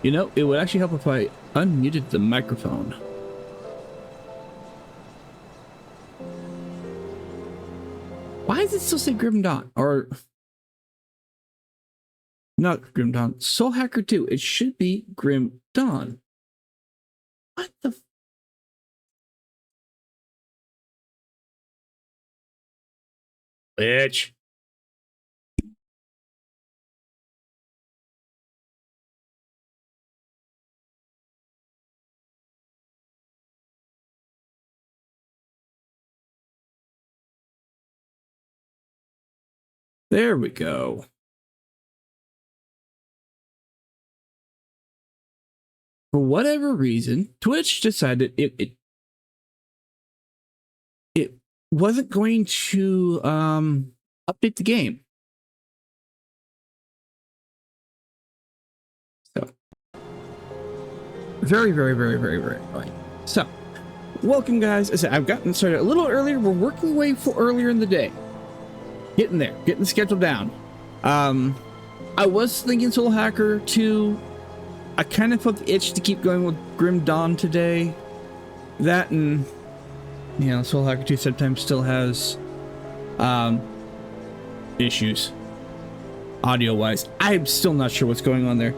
You know, it would actually help if I unmuted the microphone. Why does it still say Grim Dawn? Or not Grim Dawn, Soul Hacker 2. It should be Grim Dawn. What the bitch? There we go. For whatever reason, Twitch decided it wasn't going to update the game. So very annoying. So welcome, guys. As I said, I've gotten started a little earlier. We're working way for earlier in the day. Getting there, getting the schedule down. I was thinking Soul Hacker 2. I kind of felt the itch to keep going with Grim Dawn today. That and, you know, Soul Hacker 2 sometimes still has issues audio-wise. I'm still not sure what's going on there.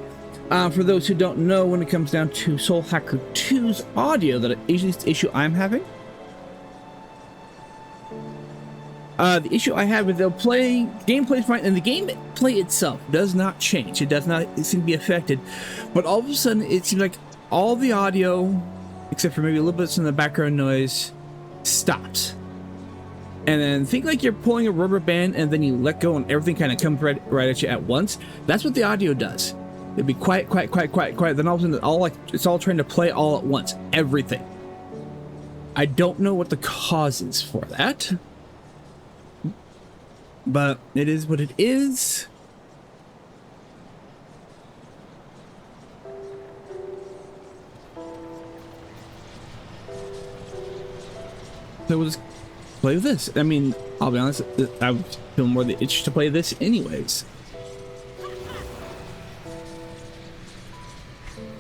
For those who don't know, when it comes down to Soul Hacker 2's audio, that is the issue I'm having. The issue I have is they'll play, gameplay fine, and the gameplay itself does not change. It does not seem to be affected. But all of a sudden, it seems like all the audio, except for maybe a little bit of the background noise, stops. And then think like you're pulling a rubber band and then you let go and everything kind of comes right at you at once. That's what the audio does. It'd be quiet. Then all of a sudden, it's all trying to play all at once. Everything. I don't know what the cause is for that. But it is what it is. So we'll just play with this. I mean, I'll be honest, I feel more the itch to play this anyways.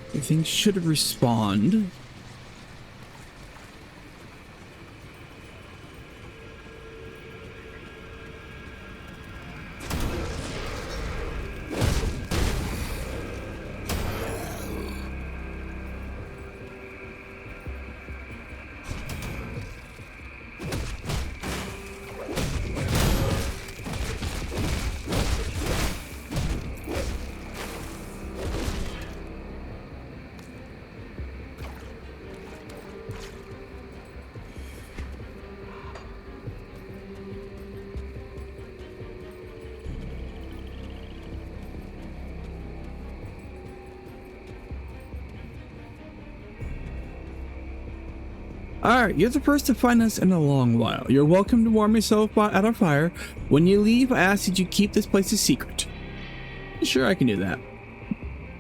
Everything should respond. Alright, you're the first to find us in a long while. You're welcome to warm yourself at our fire. When you leave, I ask that you keep this place a secret. Sure, I can do that.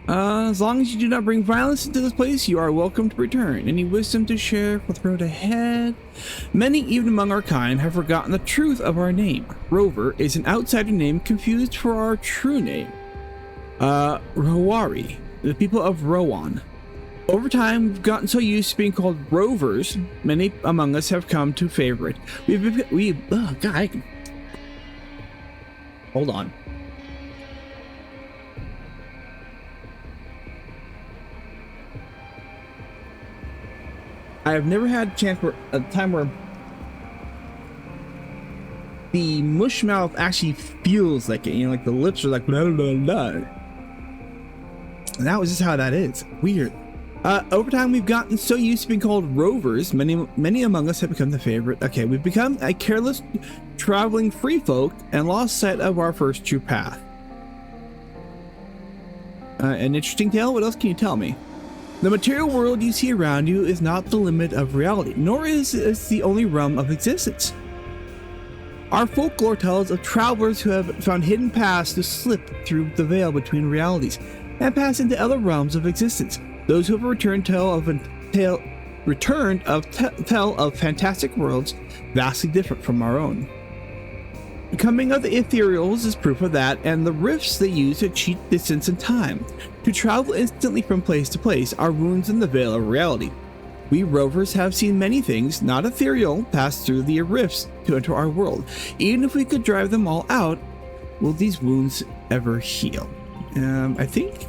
As long as you do not bring violence into this place, you are welcome to return. Any wisdom to share for the road ahead? Many, even among our kind, have forgotten the truth of our name. Rover is an outsider name confused for our true name. Rowari, the people of Rowan. Over time, we've gotten so used to being called rovers, many among us have come to favor it. Oh God, hold on. I have never had a time where the mush mouth actually feels like it, you know, like the lips are like blah blah blah. And that was just how that is. Weird. Over time, we've gotten so used to being called rovers, many among us have become the favorite. Okay, we've become a careless, traveling free folk and lost sight of our first true path. An interesting tale? What else can you tell me? The material world you see around you is not the limit of reality, nor is it the only realm of existence. Our folklore tells of travelers who have found hidden paths to slip through the veil between realities and pass into other realms of existence. Those who have returned tell of fantastic worlds vastly different from our own. Coming of the ethereals is proof of that, and the rifts they use to cheat distance and time. To travel instantly from place to place are wounds in the veil of reality. We rovers have seen many things, not ethereal, pass through the rifts to enter our world. Even if we could drive them all out, will these wounds ever heal? I think,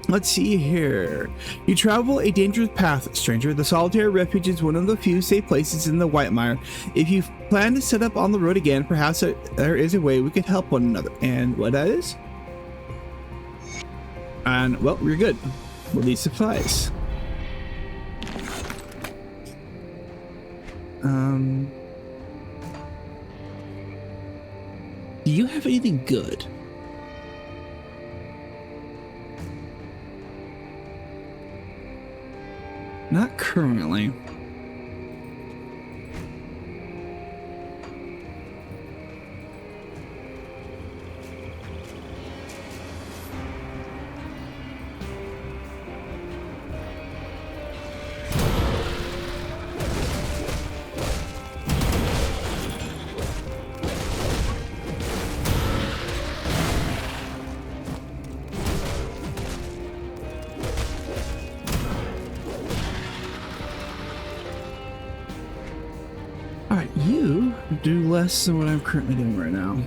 let's see here. You travel a dangerous path, stranger. The solitary refuge is one of the few safe places in the Whitemire. If you plan to set up on the road again, perhaps there is a way we could help one another. And what that is? And, well, we're good. We'll need supplies. Do you have anything good? Not currently. Alright, you do less than what I'm currently doing right now.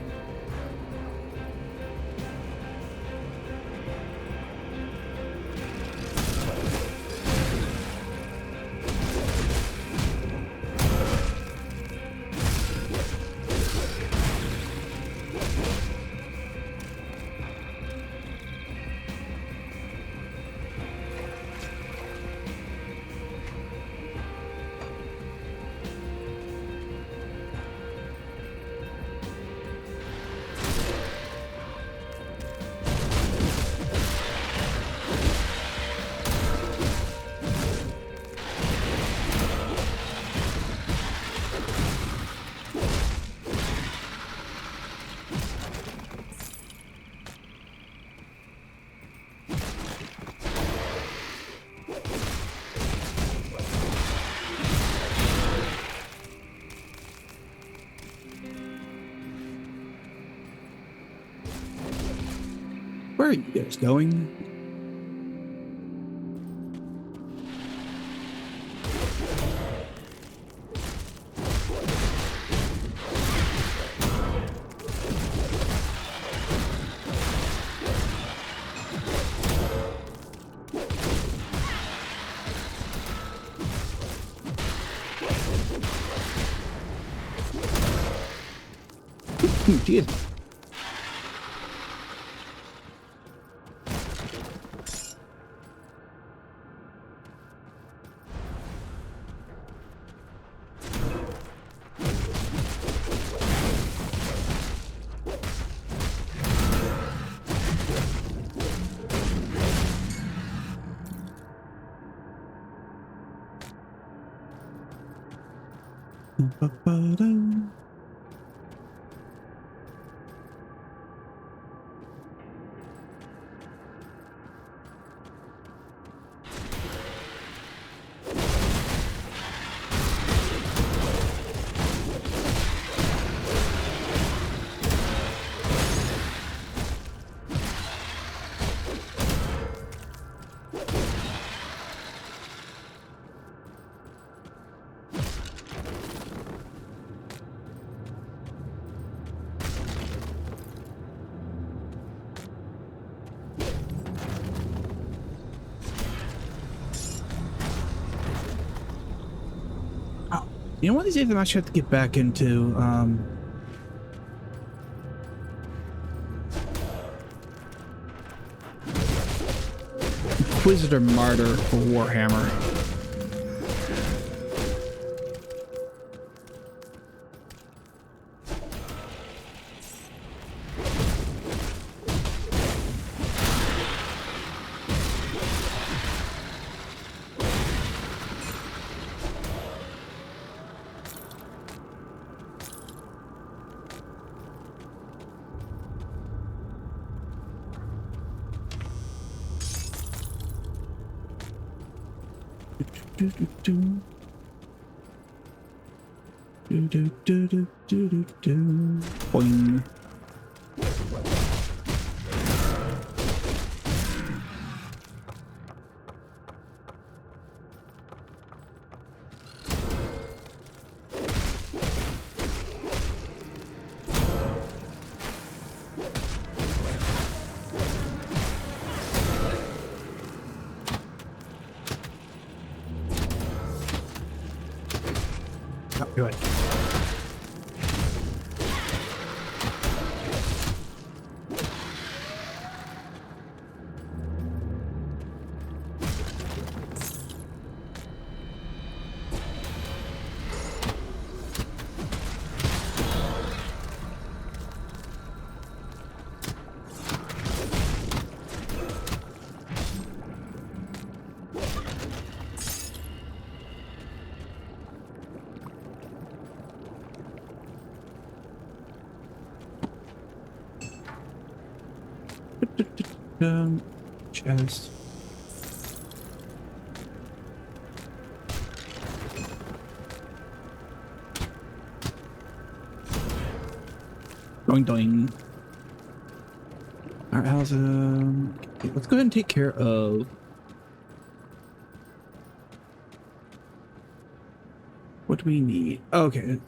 Where are you guys going? Jeez. You know, one of these days I'm actually have to get back into Inquisitor Martyr for Warhammer. Do, do, do, do, do, do, do. Boing. Oh, good. Chest. Doing doing. Alright, how's okay, let's go ahead and take care of what do we need? Okay,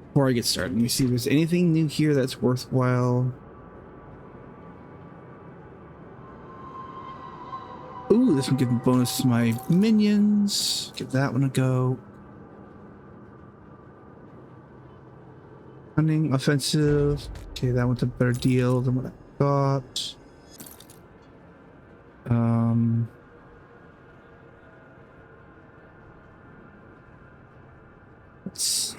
before I get started, let me see if there's anything new here that's worthwhile. Ooh, this one gives bonus to my minions. Give that one a go. Cunning, offensive. Okay, that one's a better deal than what I got. Let's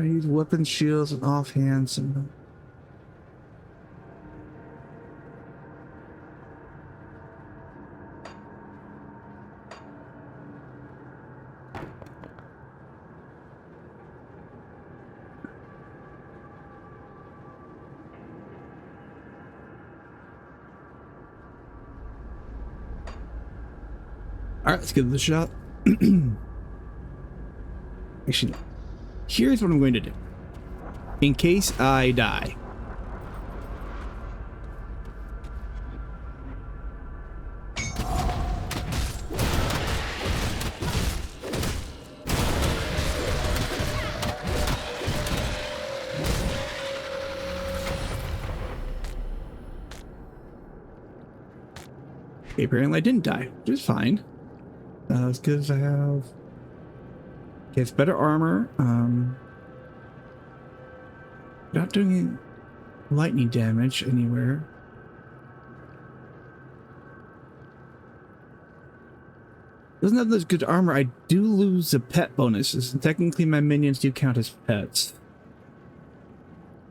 use weapon shields and offhands and alright, let's give this a shot. Actually, here's what I'm going to do. In case I die. Okay, apparently I didn't die, which is fine. As good as I have. Okay, it's better armor. Not doing any lightning damage anywhere. Doesn't have this good armor. I do lose the pet bonuses, and technically my minions do count as pets.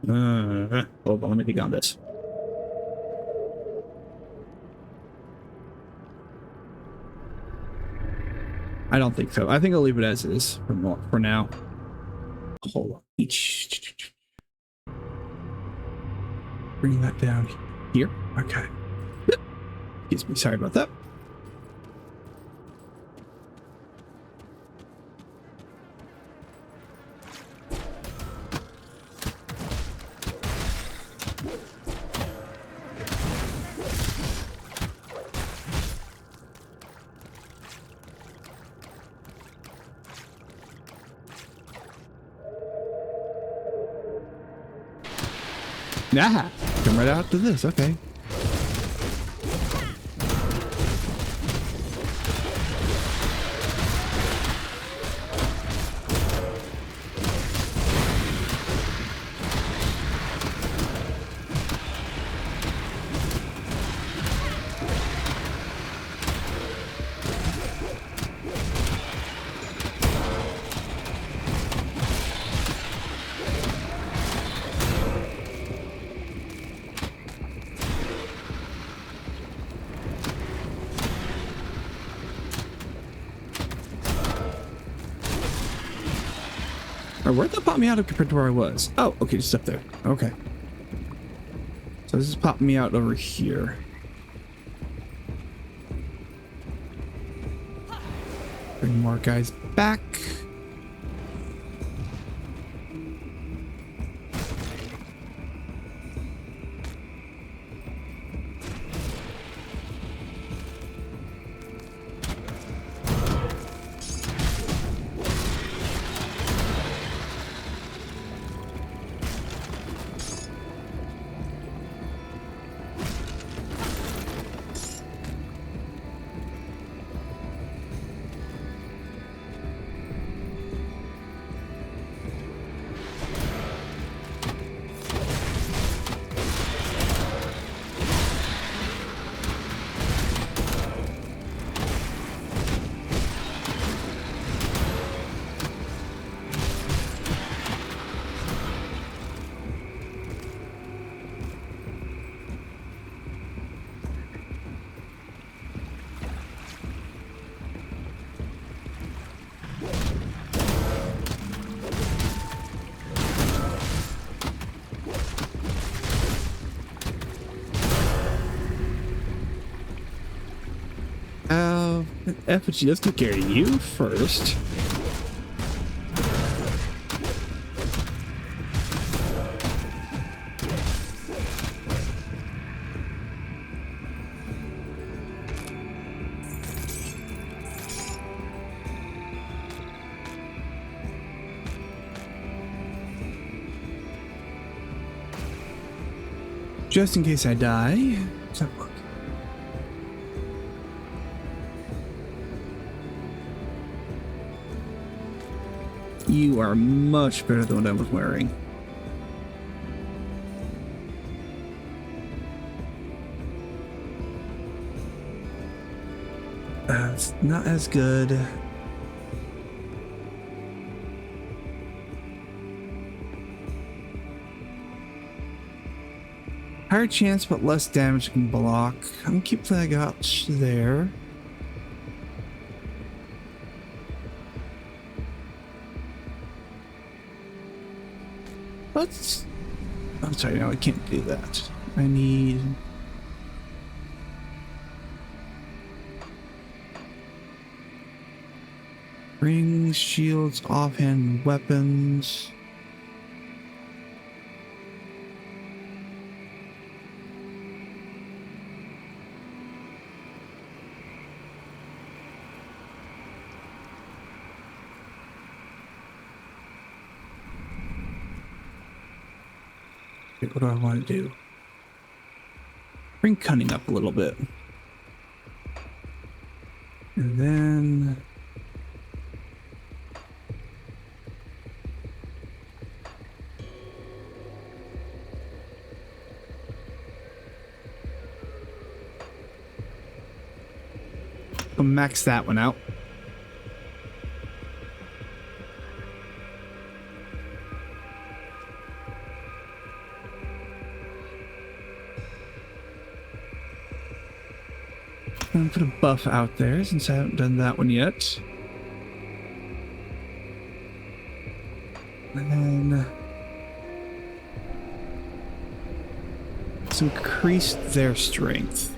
Hold on, let me think on this. I don't think so. I think I'll leave it as is for now. Hold on. Bring that down here. Okay. Excuse me. Sorry about that. Nah, come right out to this. Okay. Or where'd that pop me out of compared to where I was? Oh, okay, just up there. Okay. So this is popping me out over here. Bring more guys back. Effigy, let's take care of you first. Just in case I die. Let's have a look. You are much better than what I was wearing. It's not as good. Higher chance, but less damage can block. I'm gonna keep that gouge there. Let's... I'm sorry, no, I can't do that. I need... rings, shields, offhand weapons. What do I want to do? Bring cunning up a little bit. And then... I'll max that one out. I'm gonna put a buff out there since I haven't done that one yet. And then... let's increase their strength.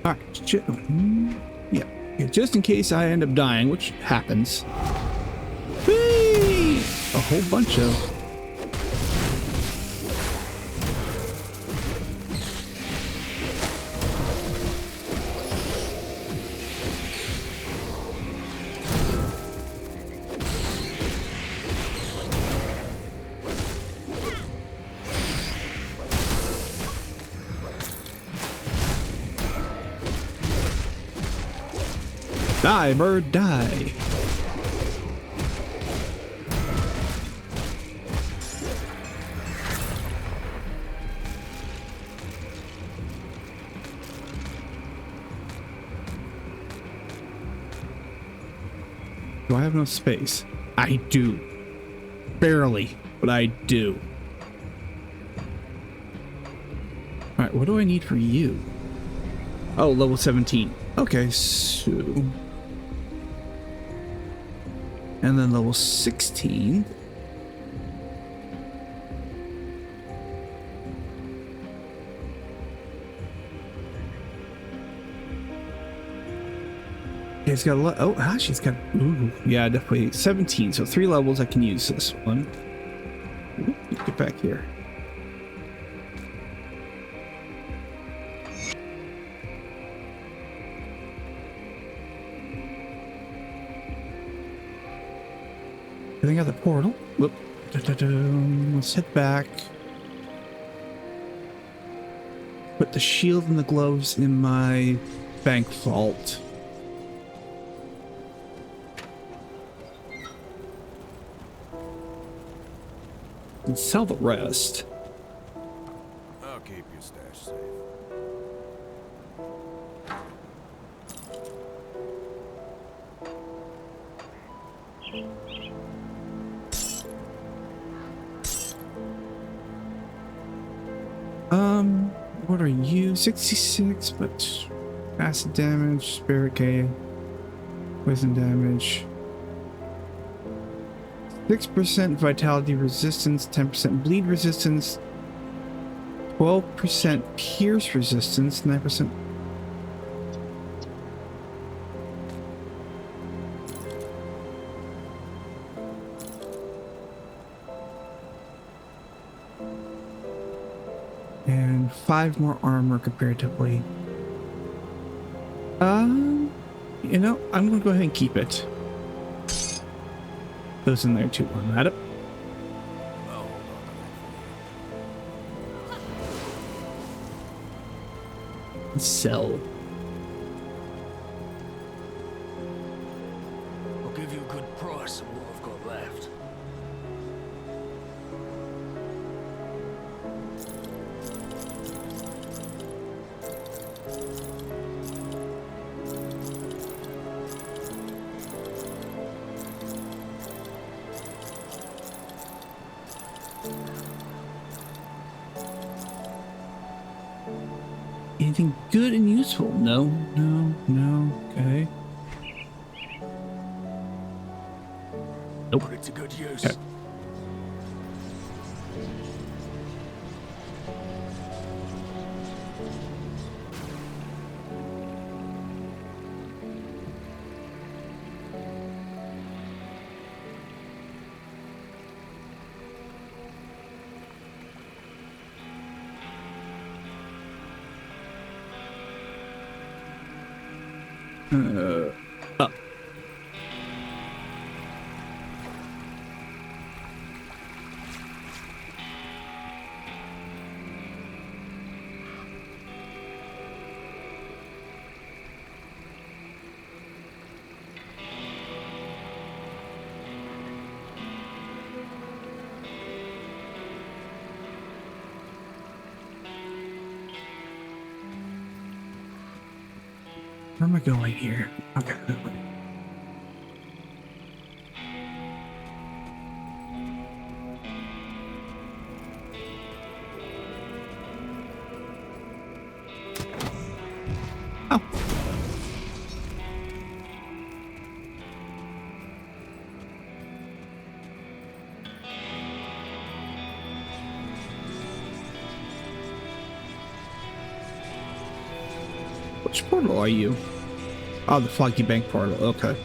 Alright, yeah, just in case I end up dying, which happens. Whee! A whole bunch of... Die, bird, die. Do I have enough space? I do. Barely, but I do. Alright, what do I need for you? Oh, level 17. Okay, so... And then level 16. It's got a lot. Oh, she's got. Ooh, yeah, definitely 17. So 3 levels I can use this one. Ooh, get back here. I think I got the portal. Whoop. Let's head back. Put the shield and the gloves in my bank vault. And sell the rest. I'll keep your stash safe. What are you? 66, but acid damage, spirit K, poison damage. 6% vitality resistance, 10% bleed resistance, 12% pierce resistance, 9%. And 5 more armor comparatively. You know, I'm gonna go ahead and keep it. Goes in there too while I'm at it. Sell. I'll give you a good price on what I've got left. Anything good and useful? No, no, no. Okay. Nope. Put it to good use. Okay. Up. Where am I going here? Okay, that way. Oh. Which portal are you? Oh, the Foggy Bank portal. Okay.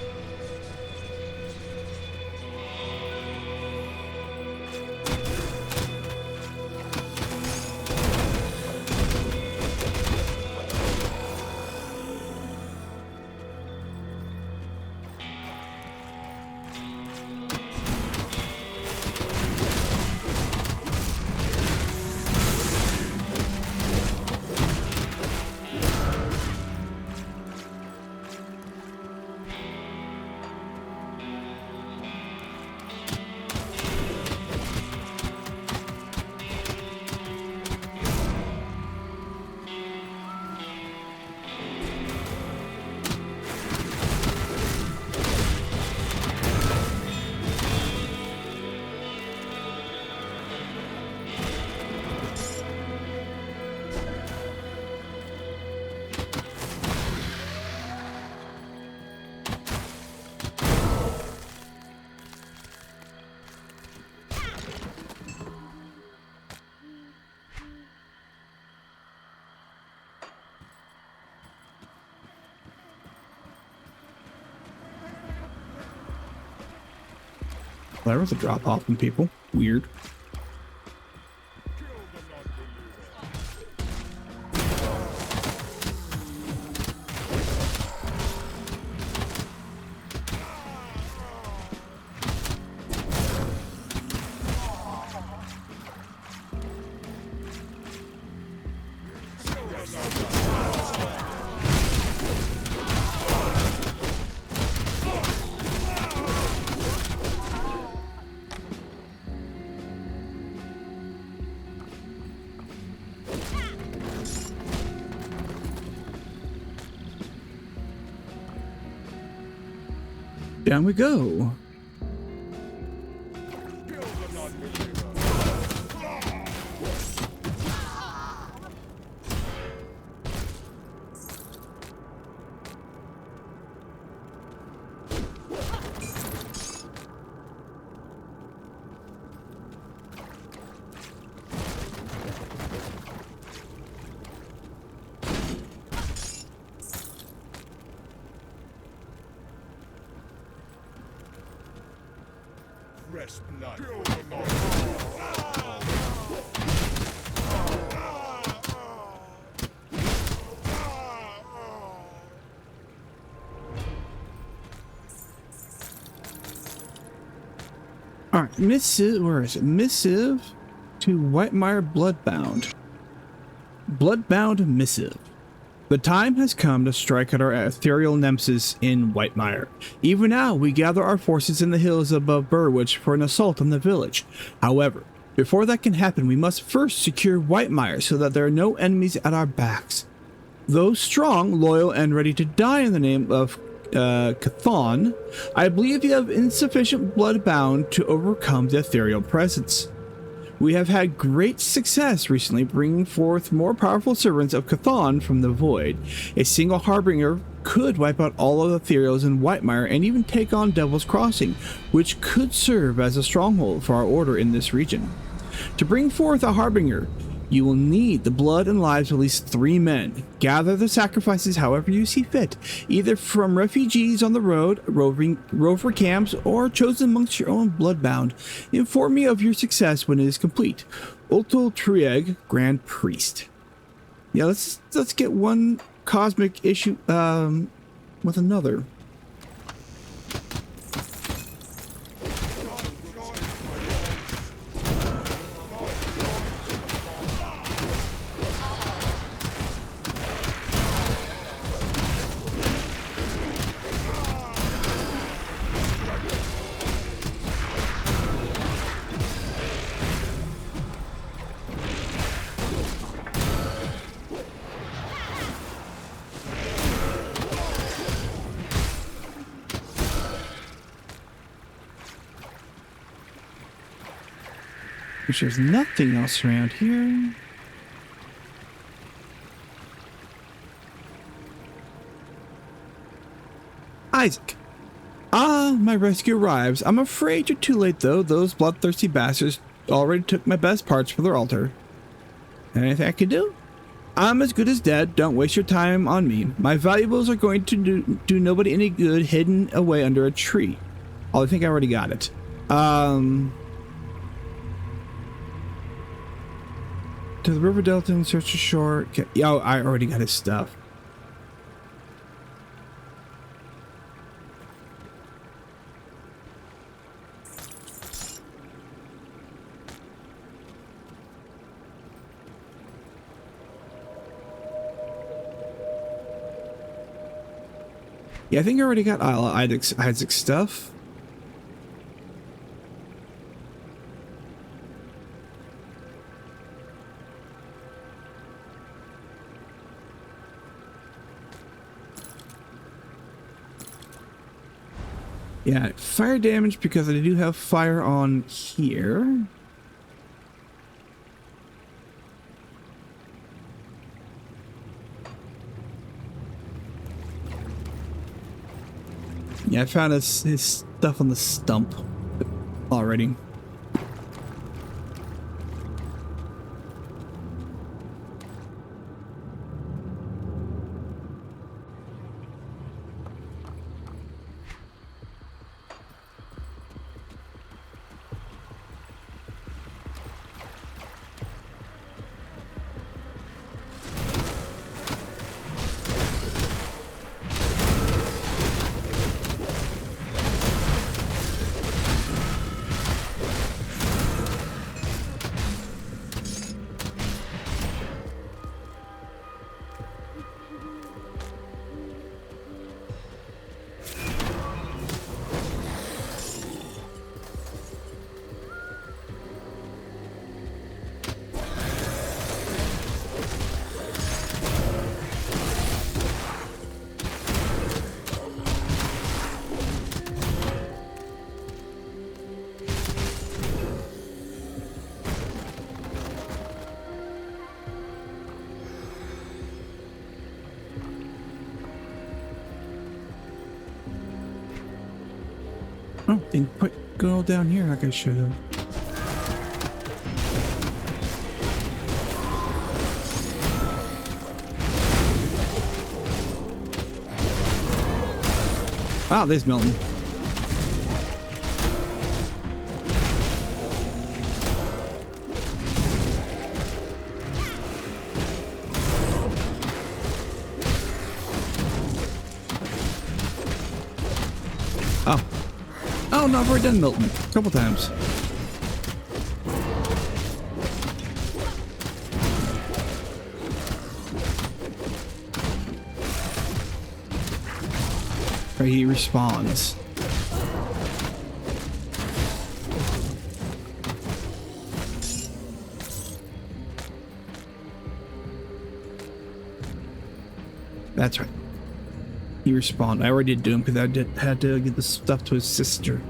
There was a drop off from people. Weird. Down we go. Rest not. All right, missive. Where is it? Missive to Whitemire Bloodbound. Bloodbound missive. The time has come to strike at our ethereal nemesis in Whitemire. Even now, we gather our forces in the hills above Burwich for an assault on the village. However, before that can happen, we must first secure Whitemire so that there are no enemies at our backs. Though strong, loyal, and ready to die in the name of Chthon, I believe you have insufficient bloodbound to overcome the ethereal presence. We have had great success recently bringing forth more powerful servants of Chthon from the void. A single harbinger could wipe out all of the ethereals in Whitemire and even take on Devil's Crossing, which could serve as a stronghold for our order in this region. To bring forth a harbinger, you will need the blood and lives of at least 3 men. Gather the sacrifices however you see fit, either from refugees on the road, rover camps, or chosen amongst your own bloodbound. Inform me of your success when it is complete. Ulto Trieg, Grand Priest. Yeah, let's get one cosmic issue with another. Which there's nothing else around here. Isaac. Ah, my rescue arrives. I'm afraid you're too late though. Those bloodthirsty bastards already took my best parts for their altar. Anything I can do? I'm as good as dead. Don't waste your time on me. My valuables are going to do nobody any good hidden away under a tree. Oh, I think I already got it. To the river delta and search the shore. Oh, I already got his stuff. Yeah, I think I already got Isaac's stuff. Yeah, fire damage because I do have fire on here. Yeah, I found his stuff on the stump already. Oh, didn't quite go down here like I should have. Ah, there's Milton. Oh. Oh, no, I've already done Milton a couple times. Right, he respawns. That's right. He respawned. I already did do him because I had to get the stuff to his sister.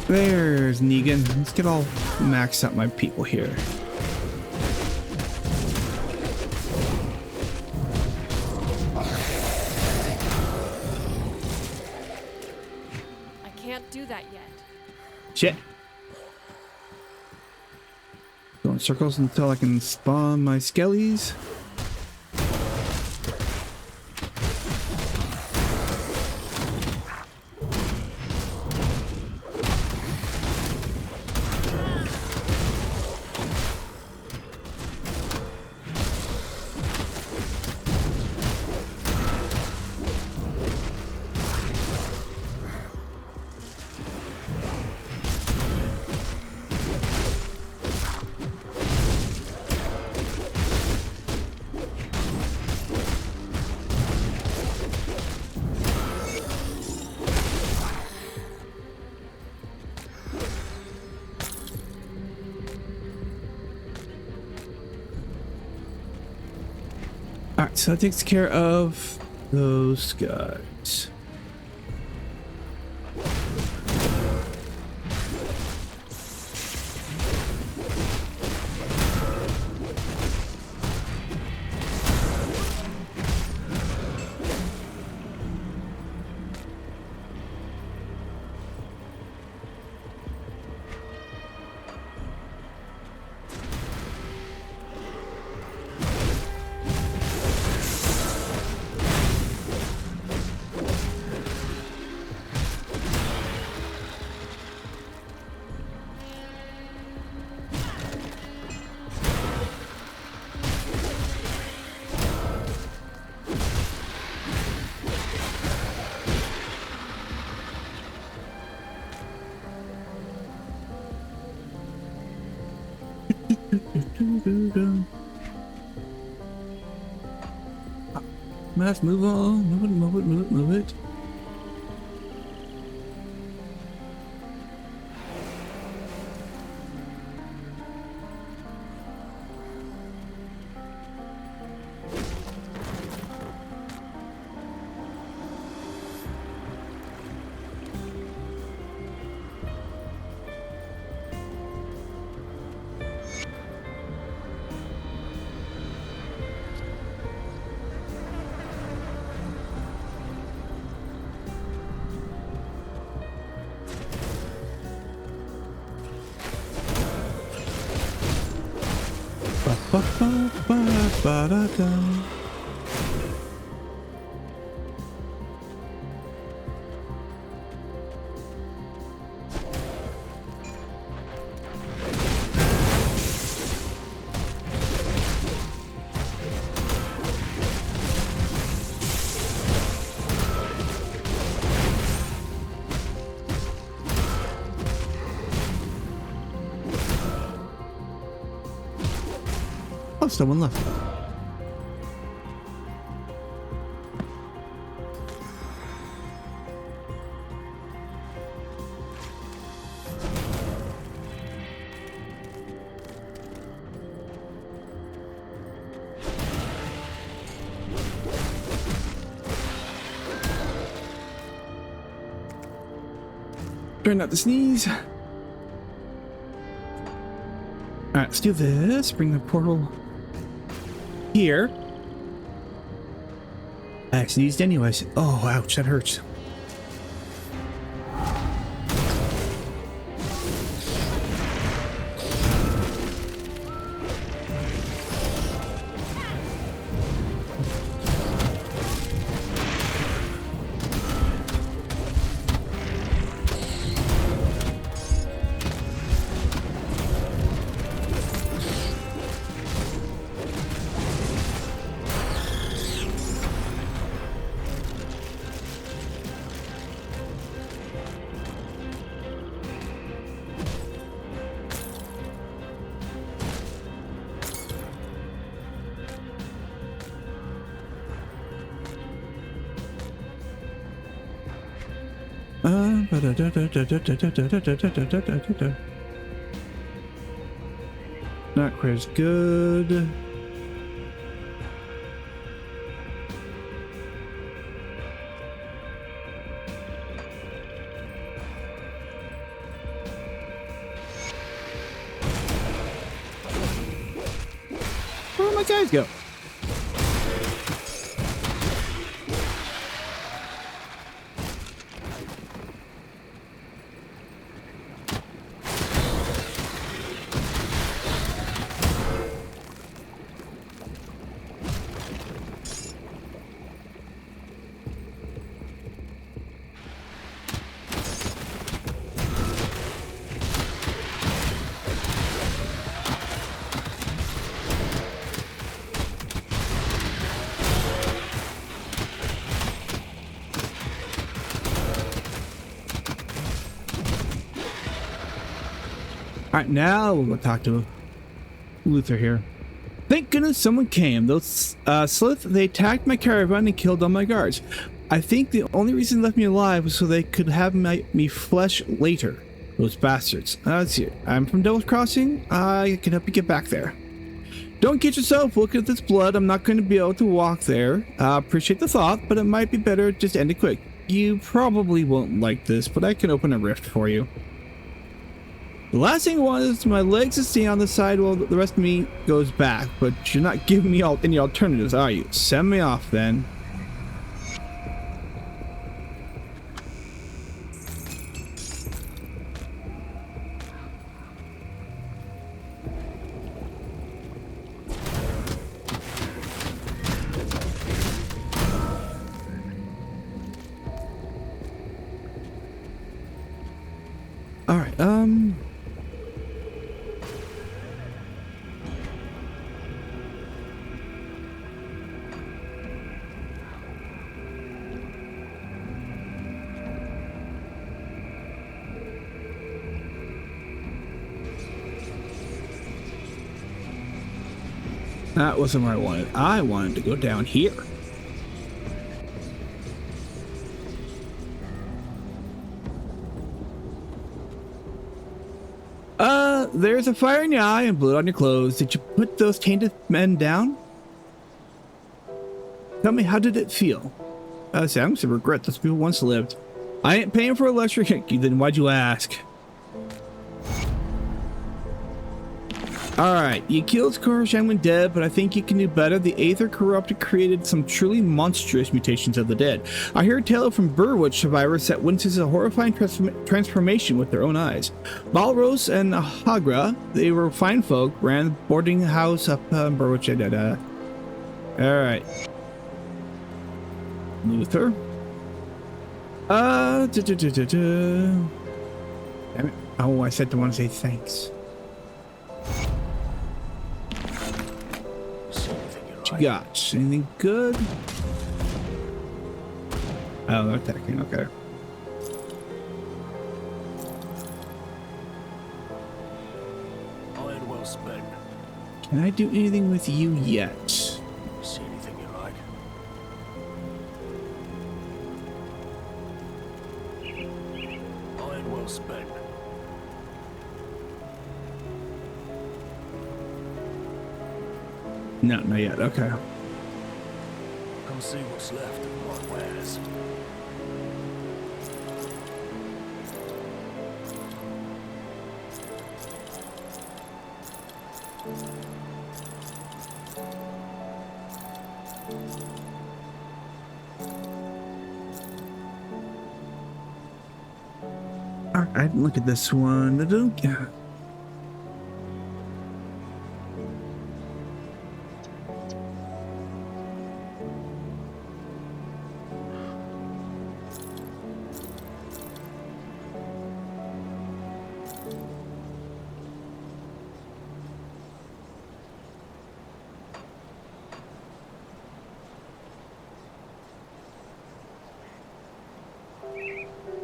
There's Negan. Let's get all maxed out my people here. I can't do that yet. Shit. Go in circles until I can spawn my skellies. Alright, so that takes care of those guys. Let's move on. Move it. Ba-da-da. Oh, someone left. Try not to sneeze. Alright, let's do this. Bring the portal here. I sneezed anyways. Oh, ouch, that hurts. Not quite as good. Where'd my guys go? Alright, now we'll talk to Luther here. Thank goodness someone came. Those sleuths, they attacked my caravan and killed all my guards. I think the only reason they left me alive was so they could have me flesh later. Those bastards. Let's see. I'm from Devil's Crossing. I can help you get back there. Don't get yourself. Look at this blood. I'm not going to be able to walk there. Appreciate the thought, but it might be better just end it quick. You probably won't like this, but I can open a rift for you. The last thing I want is my legs to stay on the side while the rest of me goes back, but you're not giving me any alternatives, are you? Send me off then. All right, that wasn't where I wanted. I wanted to go down here. There's a fire in your eye and blood on your clothes. Did you put those tainted men down? Tell me, how did it feel? Sam, to regret those people once lived. I ain't paying for a lecture, then why'd you ask? Alright, you killed Scourge when dead, but I think you can do better. The Aether Corrupted created some truly monstrous mutations of the dead. I hear a tale from Burwitch survivors that witnesses a horrifying transformation with their own eyes. Balros and Hagra, they were fine folk, ran a boarding house up Burwitch. Alright. Luther. Damn it. Oh, I said to want to say thanks. What you got? Anything good? Oh, they're attacking. Okay. Iron well spent. Can I do anything with you yet? See anything you like? Iron well spent. No, not yet. Okay. Come see what's left of my wares. Alright, I didn't look at this one. I don't.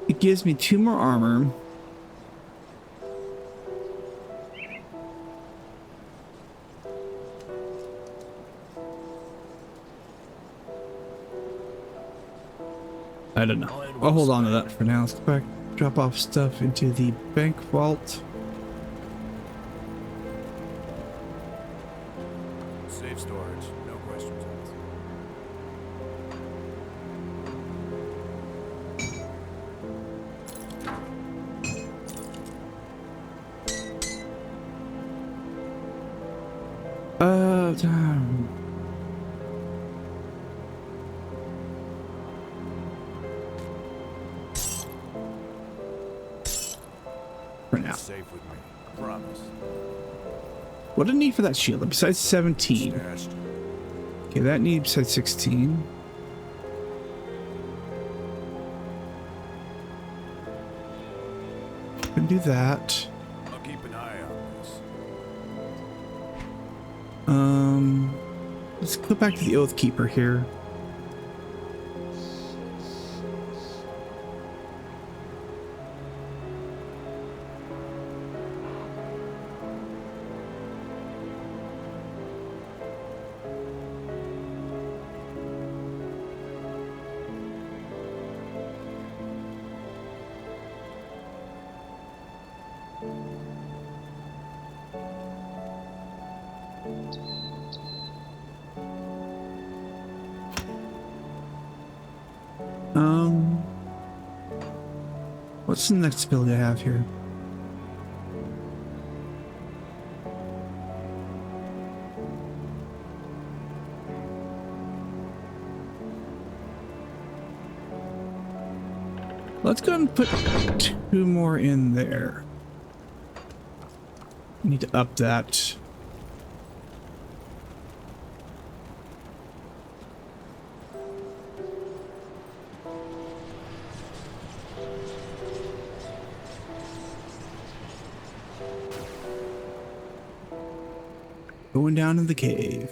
It gives me 2 more armor. I don't know. I'll hold on to that for now. Let's go back, drop off stuff into the bank vault. Safe storage, no questions asked. Damn. For now. Safe with me, I promise. What do I need for that shield? Besides 17. Stashed. Okay, that needs besides 16. Can do that. I'll keep an eye on this. Let's go back to the Oath Keeper here. What's the next ability I have here? Let's go and put 2 more in there. Need to up that. Going down in the cave.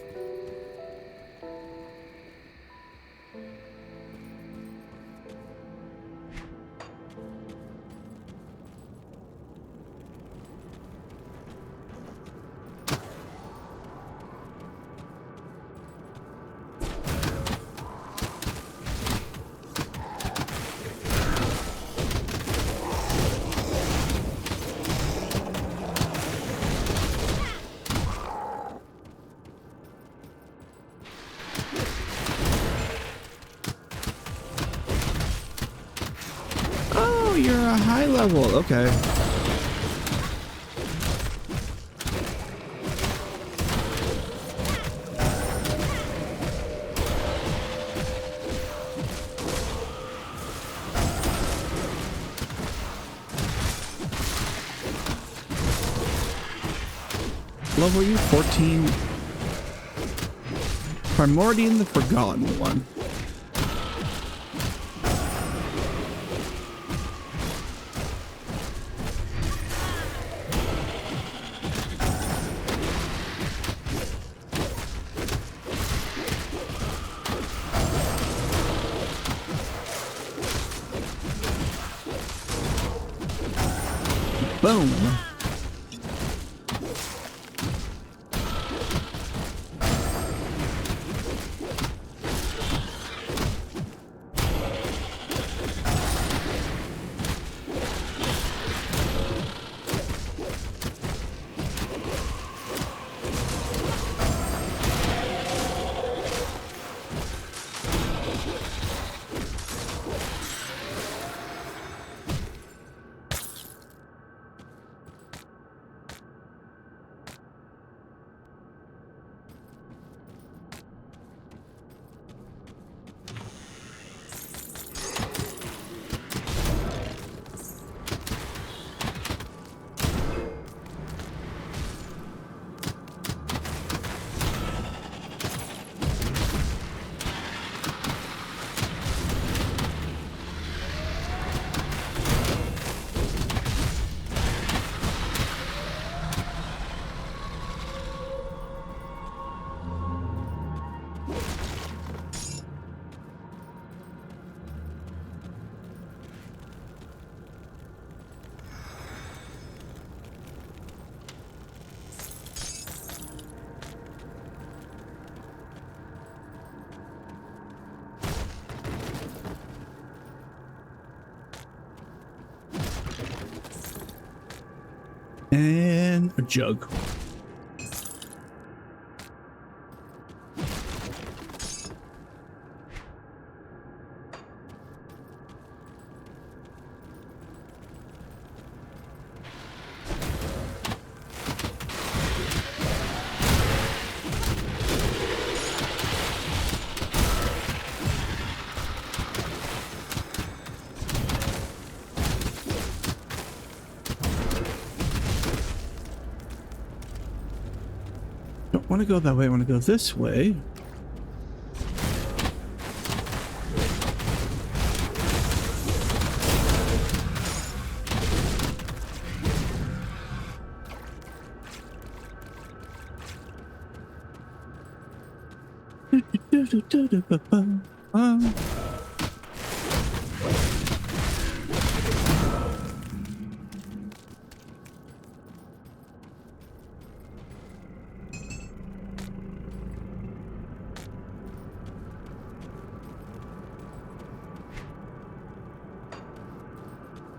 You're a high level, okay. Level you 14. Primordian the Forgotten One. Boom. jug. Don't want to go that way. I want to go this way.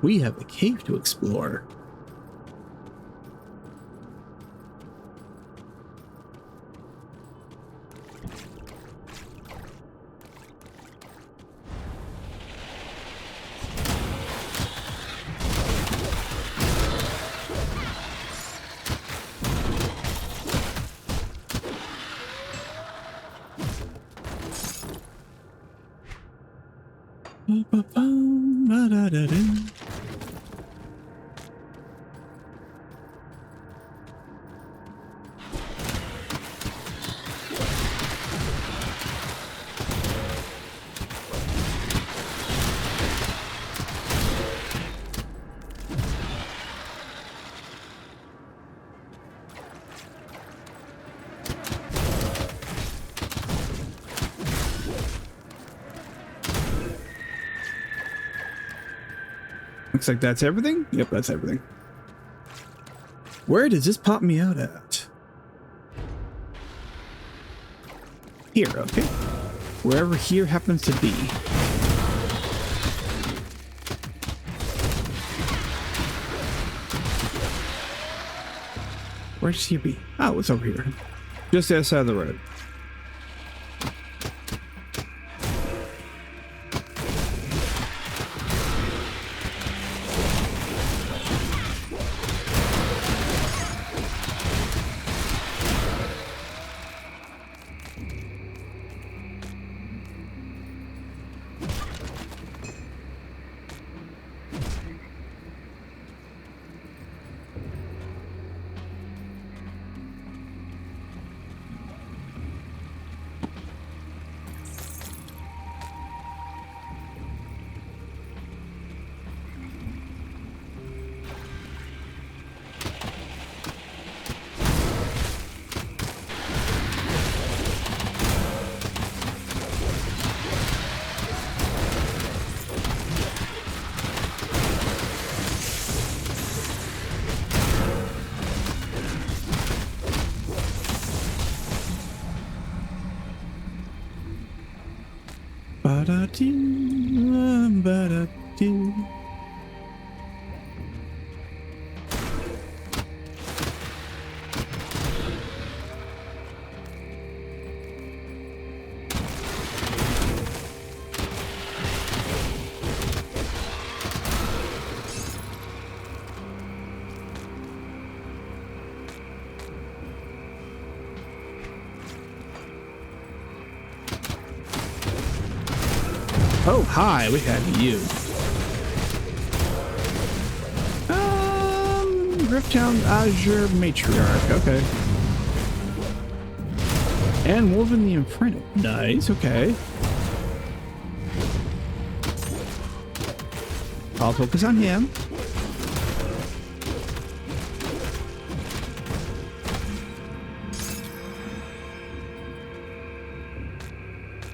We have a cave to explore. Looks like that's everything. Yep, that's everything. Where does this pop me out at? Here, okay. Wherever here happens to be. Where's here be? Oh, it's over here. Just outside of the road. Ba-da-dee, ba-da-dee. Oh, hi, we have you. Rifttown Azure Matriarch, okay. And Wolven the Inferno, nice, okay. I'll focus on him.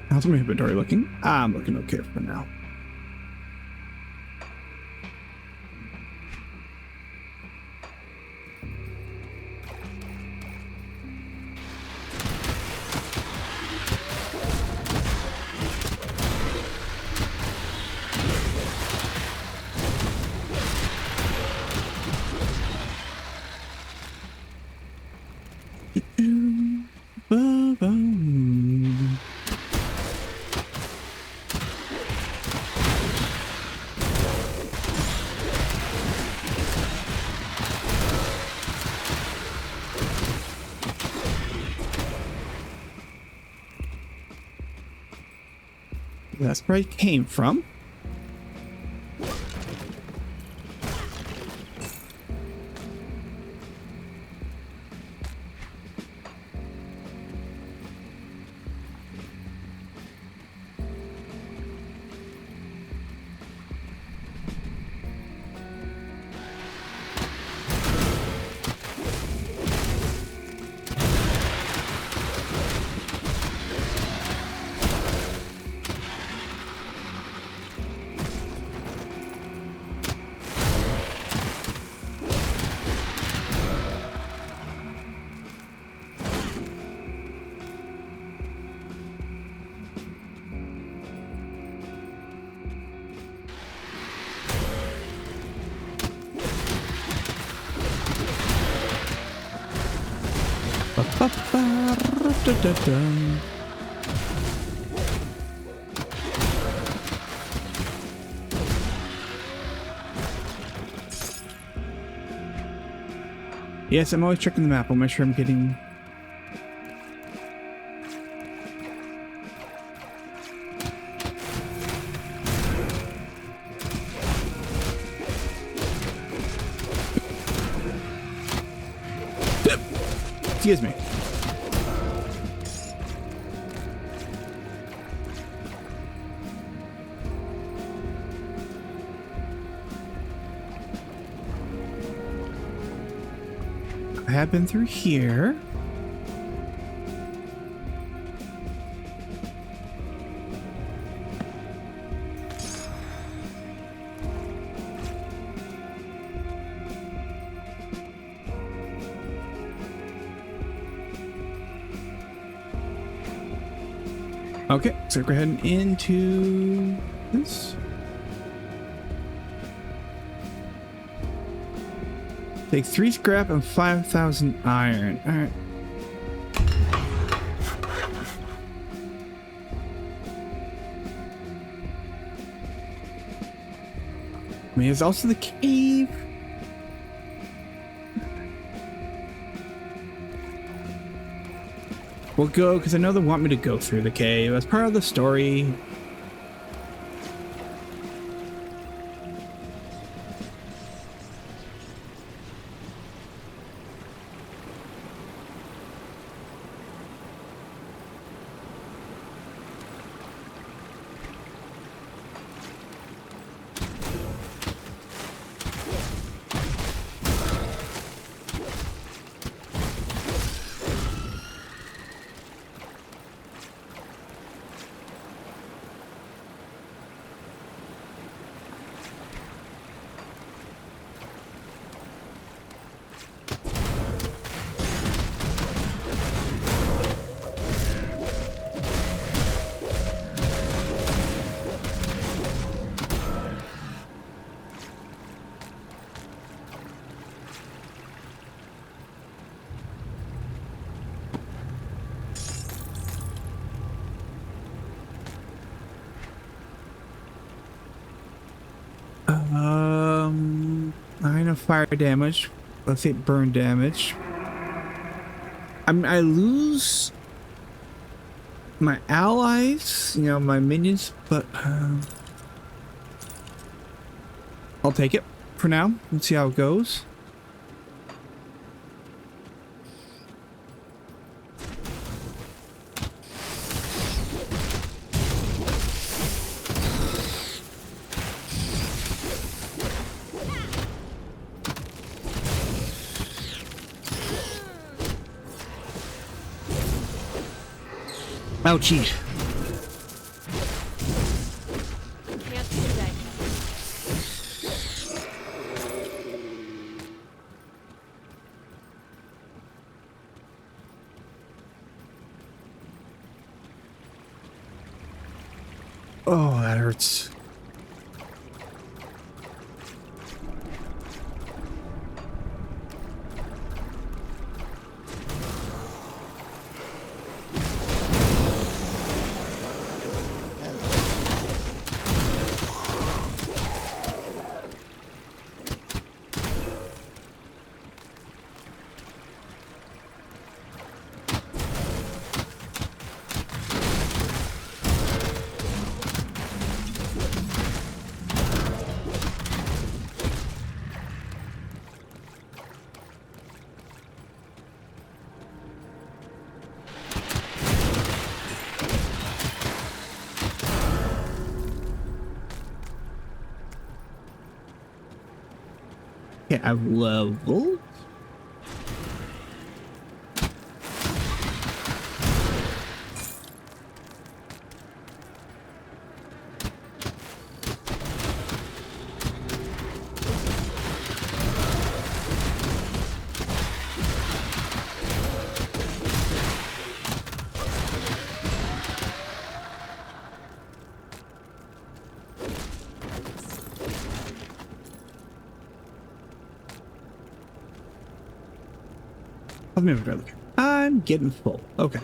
How's my inventory looking? I'm looking okay for now. That's where it came from. Ba-ba-ba-ra-da-da-da. Yes, I'm always checking the map. I'll make sure I'm getting... Excuse me. I have been through here. Okay, so we're heading into this. Take 3 scrap and 5,000 iron. All right. I mean, there's also the cave. We'll go, because I know they want me to go through the cave. That's part of the story. I know fire damage. Let's say burn damage. I mean, I lose my allies, you know, my minions, but I'll take it for now. Let's see how it goes. Ouchie. Can't do that. Oh, that hurts. Okay, I've leveled. I'm getting full. Okay.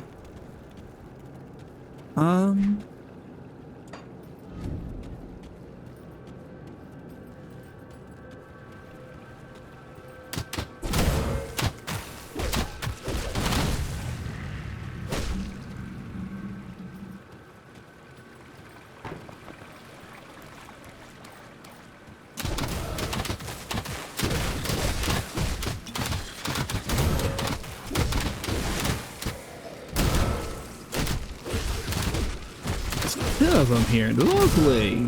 Two of them here. Lovely.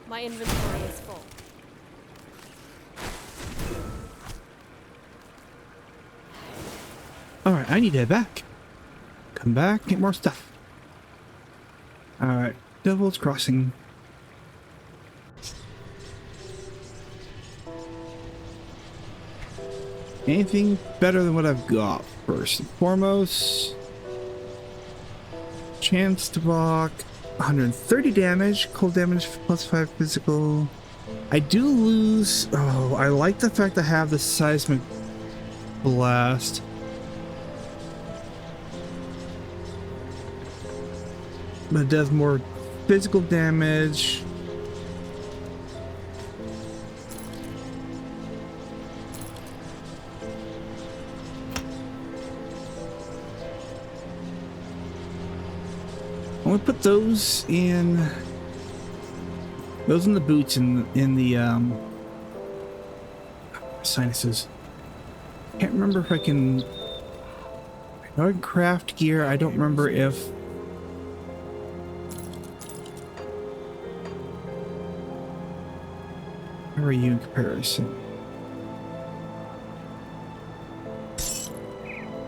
My inventory is full. Alright, I need to head back. Come back, get more stuff. Alright, Devil's Crossing. Anything better than what I've got? First and foremost, chance to block 130 damage, cold damage plus 5 physical. I do lose. Oh, I like the fact I have the seismic blast. But it does more physical damage. I'm gonna put those in the boots in the sinuses. Can't remember if I can. I know I can craft gear. I don't remember if. How are you in comparison?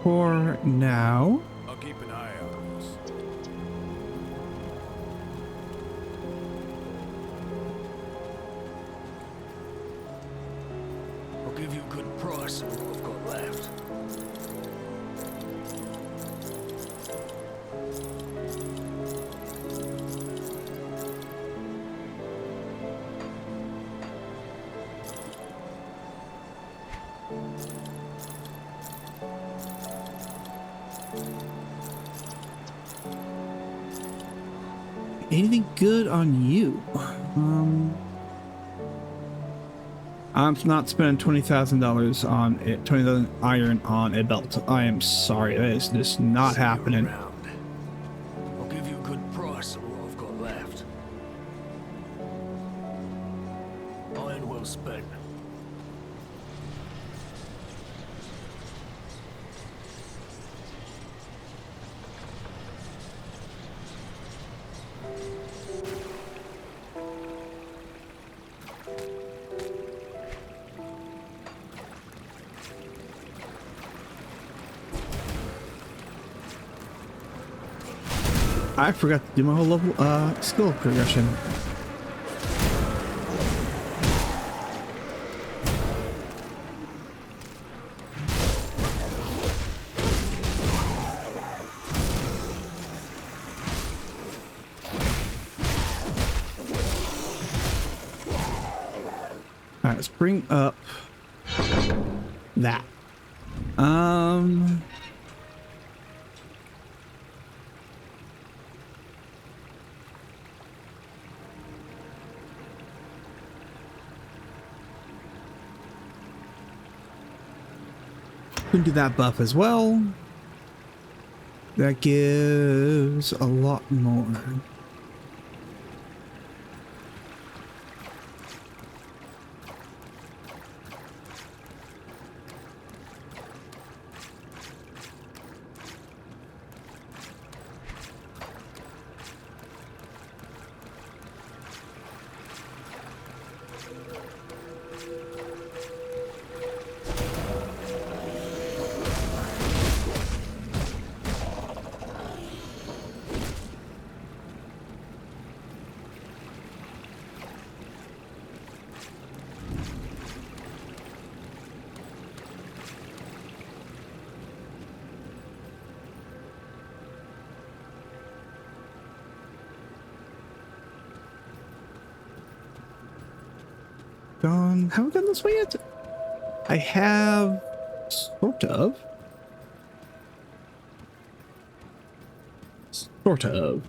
For now. I'll keep an eye out on this. I'll give you a good price on what I've got left. Anything good on you? I'm not spending $20,000 on it. 20,000 iron on a belt. I am sorry, that is just not happening. Around. I'll give you a good price on what I've got left. Iron well spent. I forgot to do my whole level skill progression. Alright, let's bring up that. We can do that buff as well. That gives a lot more. gone? Have I gone this way yet? I have, sort of. Sort of.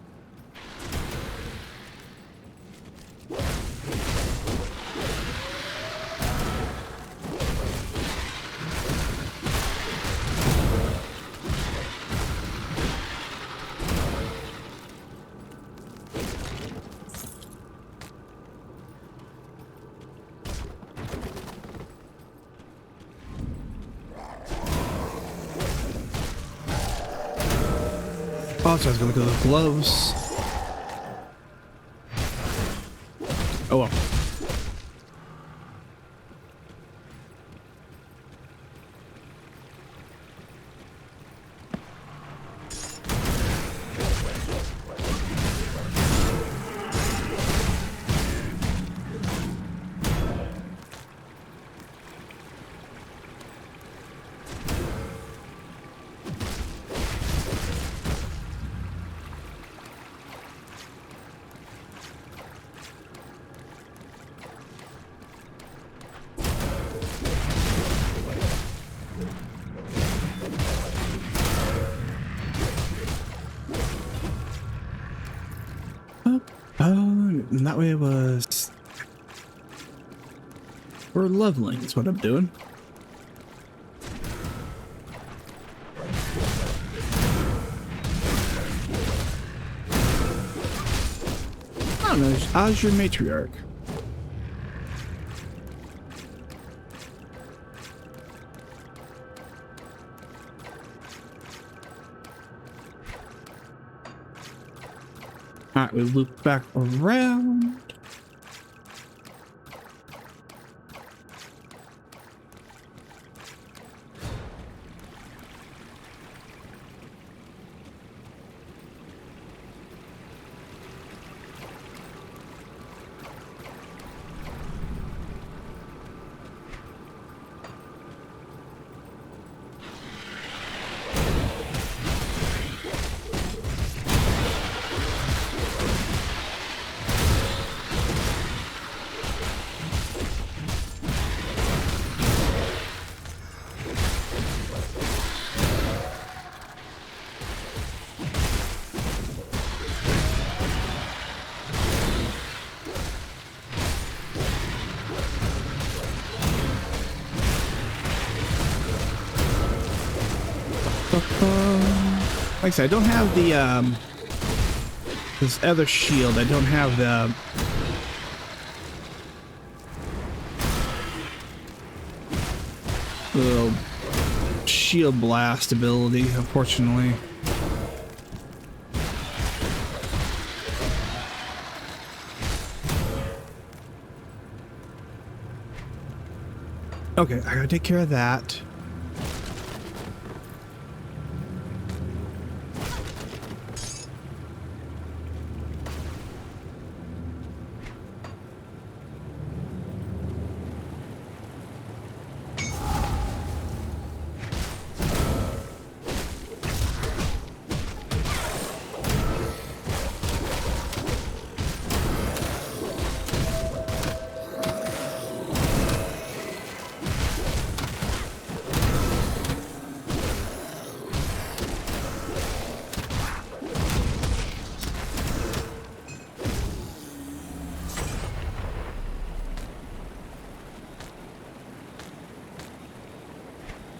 Oh, so I was gonna look at the gloves. Oh well. And that way it was... We're leveling is what I'm doing. I don't know, as your matriarch. Alright, we loop back around. Like I said, I don't have the this other shield. I don't have the little shield blast ability, unfortunately. Okay, I gotta take care of that.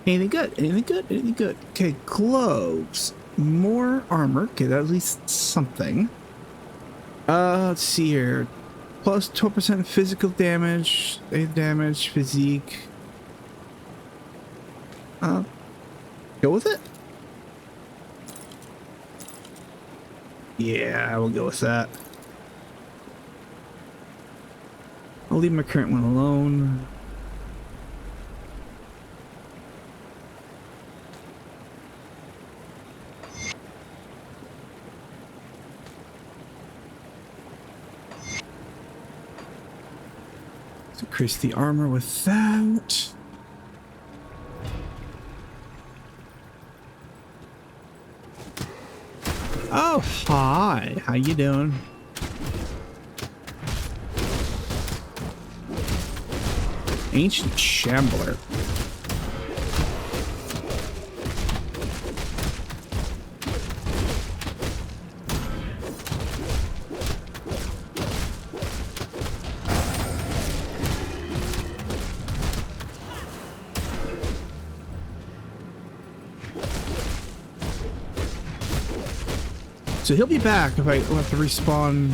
Anything good? Anything good? Anything good? Okay, gloves. More armor. Okay, that's at least something. Let's see here. Plus 12% physical damage, 8 damage, physique. Go with it? Yeah, I will go with that. I'll leave my current one alone. Increase the armor with that. Oh, hi. How you doing? Ancient Shambler. So he'll be back if I have to respawn.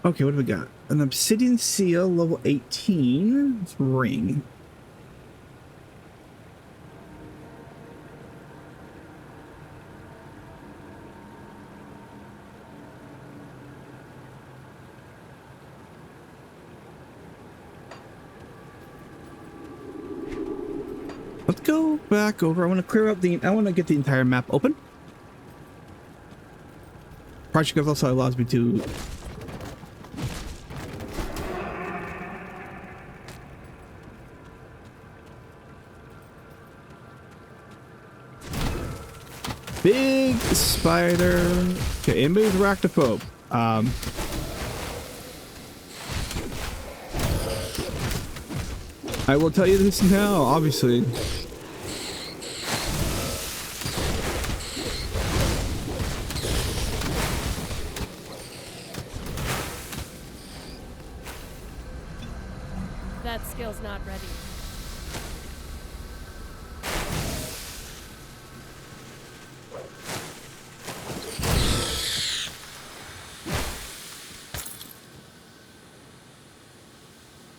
Okay, what do we got? An obsidian seal, level 18. It's ring. Let's go back over. I want to clear up I want to get the entire map open. Project Gov also allows me to big spider. Okay, anybody's arachnophobe. I will tell you this now, obviously. That skill's not ready.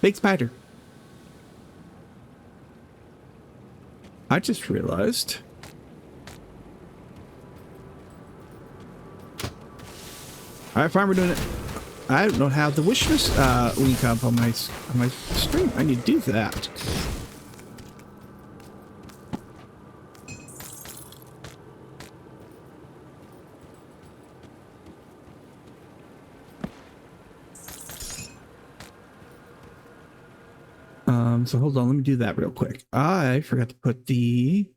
Big spider. I just realized. Alright, fine, we're doing it. I don't have the wish list link up on my stream. I need to do that. So hold on, let me do that real quick. I forgot to put the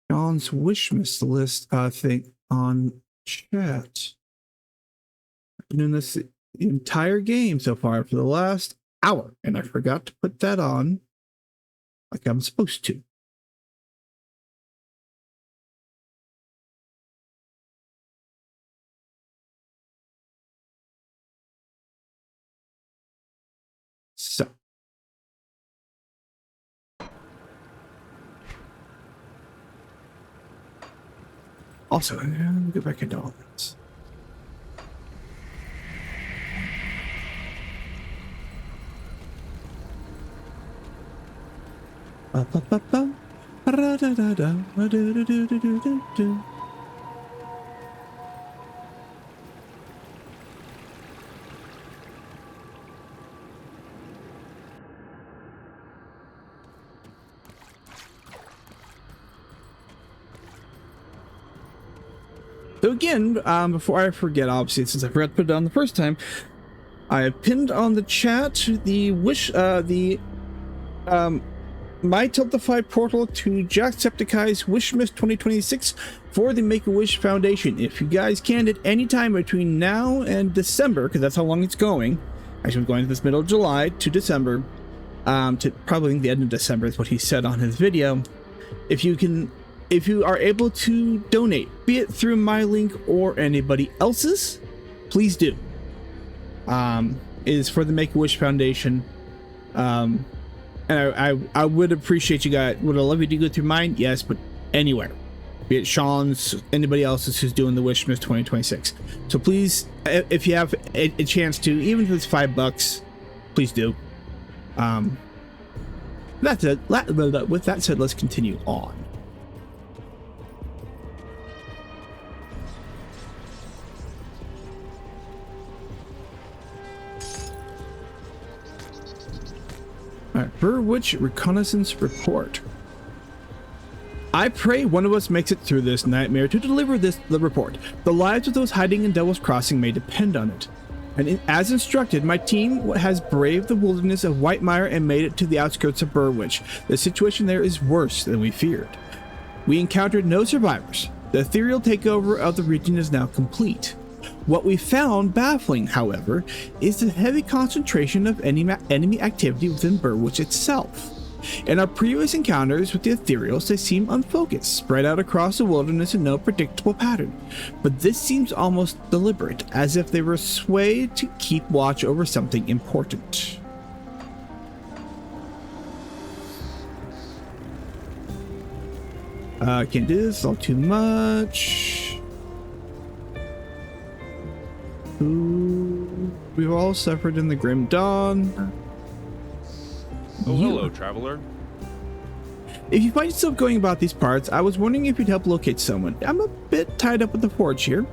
John's wish list thing on chat. I've been doing this the entire game so far for the last hour, and I forgot to put that on like I'm supposed to. So. Also, let me go back into all this. So again, before I forget, obviously, since I forgot to put it on the first time, I have pinned on the chat the My Tiltify portal to Jacksepticeye's Wishmas 2026 for the Make-A-Wish Foundation. If you guys can, at any time between now and December, because that's how long it's going. Actually, I'm going to this middle of July to December, to probably the end of December is what he said on his video. If you are able to donate, be it through my link or anybody else's, please do. It is for the Make-A-Wish Foundation. And I would appreciate you guys. Would I love you to go through mine? Yes, but anywhere. Be it Sean's, anybody else's who's doing the Wishmas 2026. So please, if you have a chance to, even if it's $5, please do. That's it. With that said, let's continue on. Alright, Burwitch Reconnaissance Report. I pray one of us makes it through this nightmare to deliver the report. The lives of those hiding in Devil's Crossing may depend on it. And as instructed, my team has braved the wilderness of Whitemire and made it to the outskirts of Burwitch. The situation there is worse than we feared. We encountered no survivors. The ethereal takeover of the region is now complete. What we found baffling, however, is the heavy concentration of enemy activity within Burwitch itself. In our previous encounters with the ethereals, they seem unfocused, spread out across the wilderness in no predictable pattern. But this seems almost deliberate, as if they were swayed to keep watch over something important. Can't do this, all too much. Ooh, we've all suffered in the grim dawn. Oh, hello, traveler. If you find yourself going about these parts, I was wondering if you'd help locate someone. I'm a bit tied up with the forge here.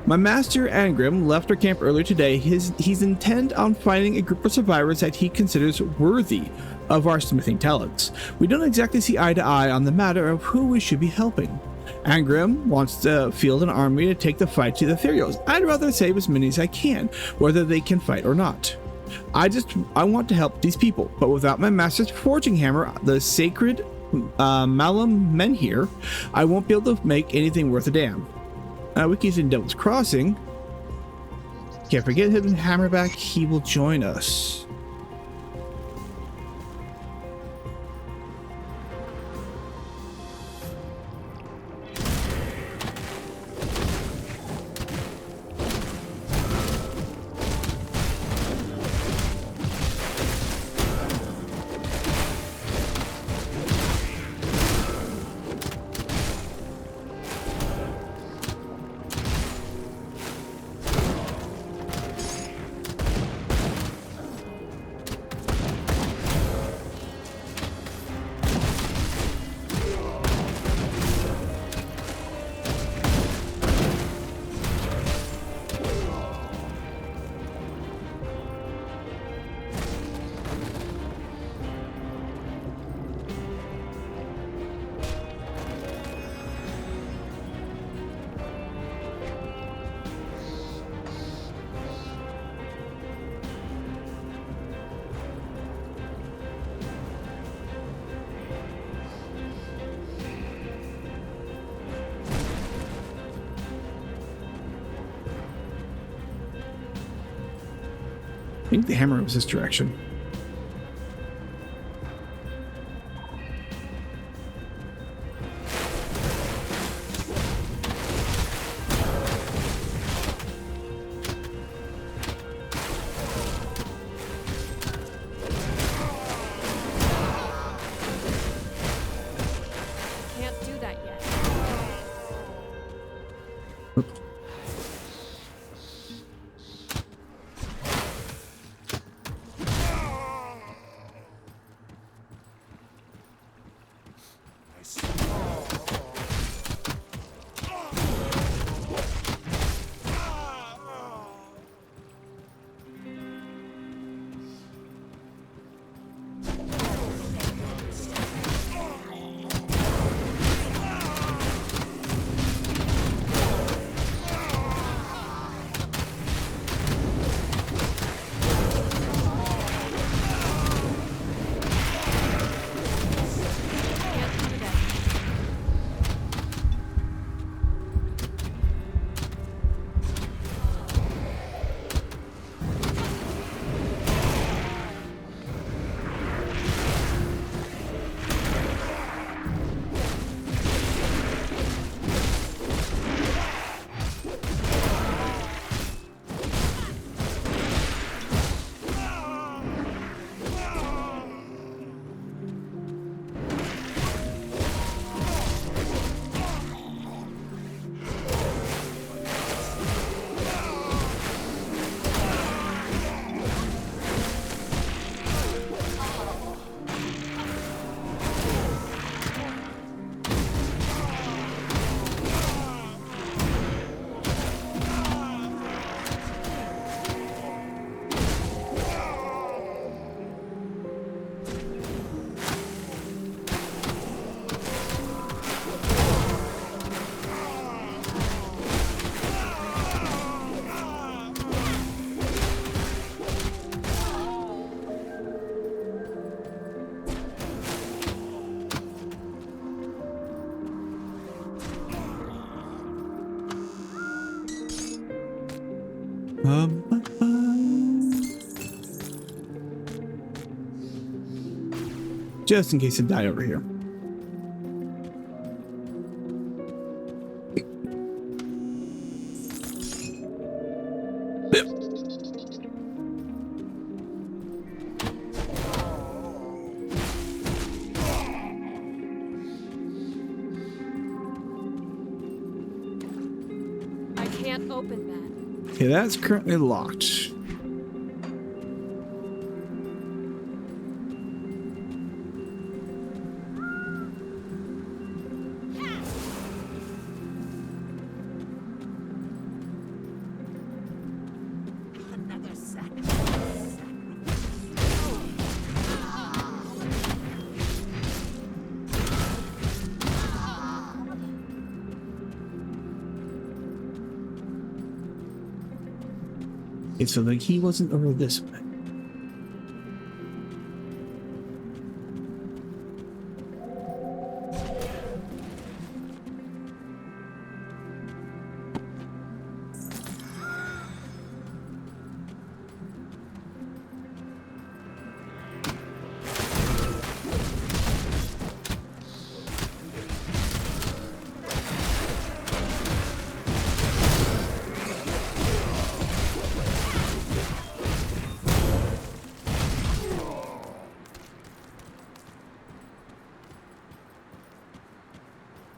My master, Angrim, left our camp earlier today. He's intent on finding a group of survivors that he considers worthy of our smithing talents. We don't exactly see eye to eye on the matter of who we should be helping. Angrim wants to field an army to take the fight to the ethereals. I'd rather save as many as I can, whether they can fight or not. I want to help these people, but without my master's forging hammer, the sacred Malum Menhir, I won't be able to make anything worth a damn. Wiki's in Devil's Crossing. Can't forget him, Hammerback, he will join us. I think the hammer was this direction. Can't do that yet. Just in case I die over here. I can't open that. Okay, that's currently locked. Okay, so the key wasn't over this way.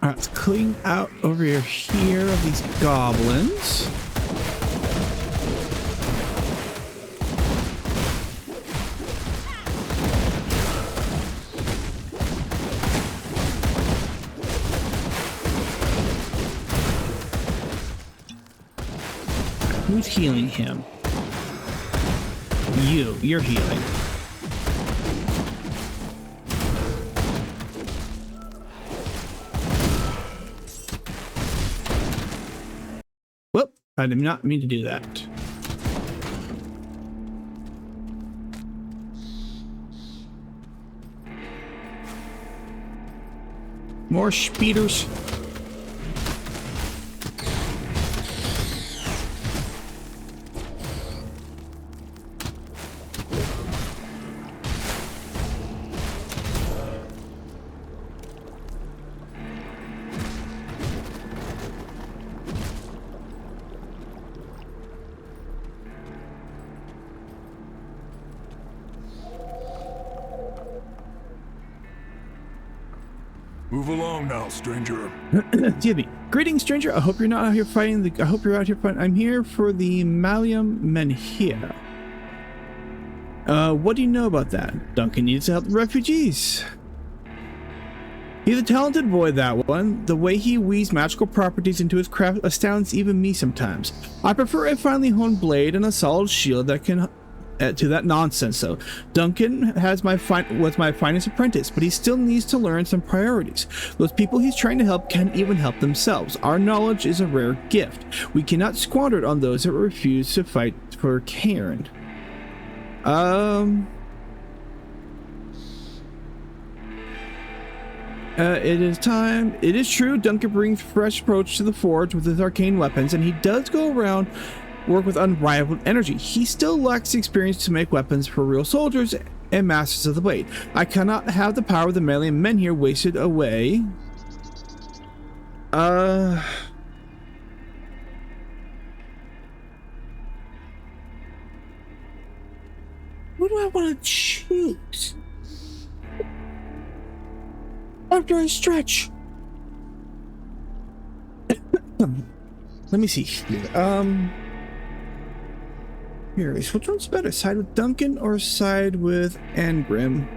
Let's clean out over here of these goblins. Who's healing him? You're healing. Whoop, I did not mean to do that. More speeders. Move along now, stranger. Excuse me. Greetings, stranger. I hope you're not out here fighting. I hope you're out here fighting. I'm here for the Malium men here. What do you know about that? Duncan needs to help the refugees. He's a talented boy, that one. The way he weaves magical properties into his craft astounds even me sometimes. I prefer a finely honed blade and a solid shield that can to that nonsense, though. Duncan was my finest apprentice, but he still needs to learn some priorities. Those people he's trying to help can't even help themselves. Our knowledge is a rare gift. We cannot squander it on those that refuse to fight for Cairn. It is time. It is true, Duncan brings fresh approach to the forge with his arcane weapons, and he does go around work with unrivaled energy. He still lacks the experience to make weapons for real soldiers and masters of the blade. I cannot have the power of the Malian men here wasted away. Who do I want to choose? After I stretch. Let me see here. Here, which one's better? Side with Duncan or side with Grim?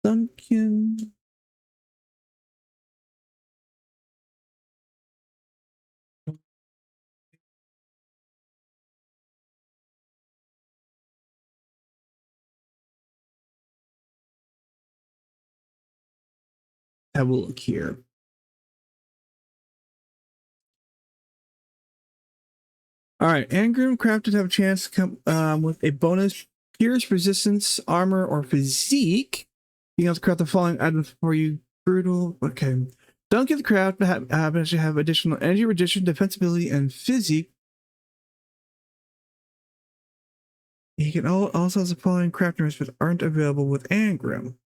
Duncan. Have a look here. All right, Angrim crafted have a chance to come with a bonus pierce, resistance, armor, or physique. Being able to craft the following items for you. Brutal. Okay. Duncan the craft happens to have additional energy, reduction, defensibility, and physique. He can also have the following crafters but aren't available with Angrim.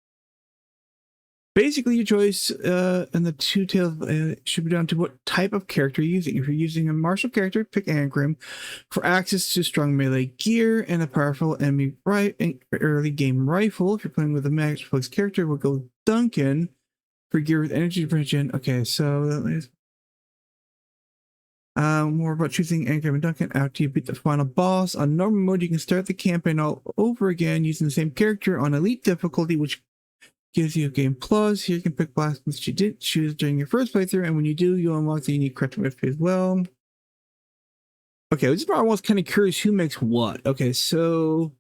Basically, your choice in the two tails should be down to what type of character you're using. If you're using a martial character, pick Angrim for access to strong melee gear and a powerful enemy early game rifle. If you're playing with a magic flex character, we'll go Duncan for gear with energy prevention. Okay, so more about choosing Angrim and Duncan after you beat the final boss. On normal mode, you can start the campaign all over again using the same character on elite difficulty, which gives you a game plus. Here you can pick blacksmiths that you didn't choose during your first playthrough, and when you do, you'll unlock the unique crafting recipe as well. Okay, this part I was kind of curious who makes what. Okay, so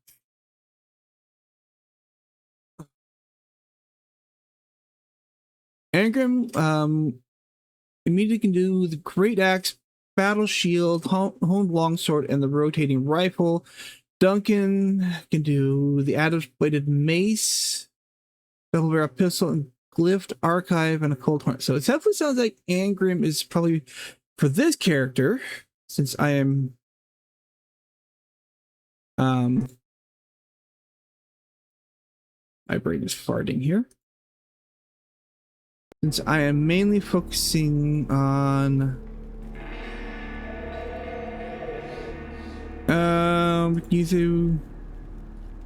Angrim immediately can do the great axe, battle shield, honed longsword, and the rotating rifle. Duncan can do the Adam's bladed mace, double barrel pistol, and glyph archive, and a cold horn. So it definitely sounds like Angrim is probably for this character, since I am my brain is farting here. Since I am mainly focusing on you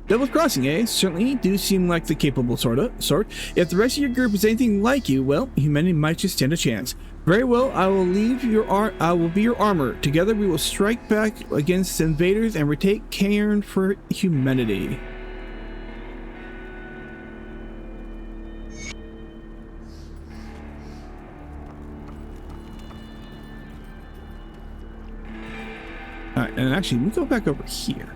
Devil's Crossing, eh? Certainly do seem like the capable sort. If the rest of your group is anything like you, well, humanity might just stand a chance. Very well, I will be your armor. Together we will strike back against invaders and retake Cairn for humanity. Alright, and actually, we go back over here.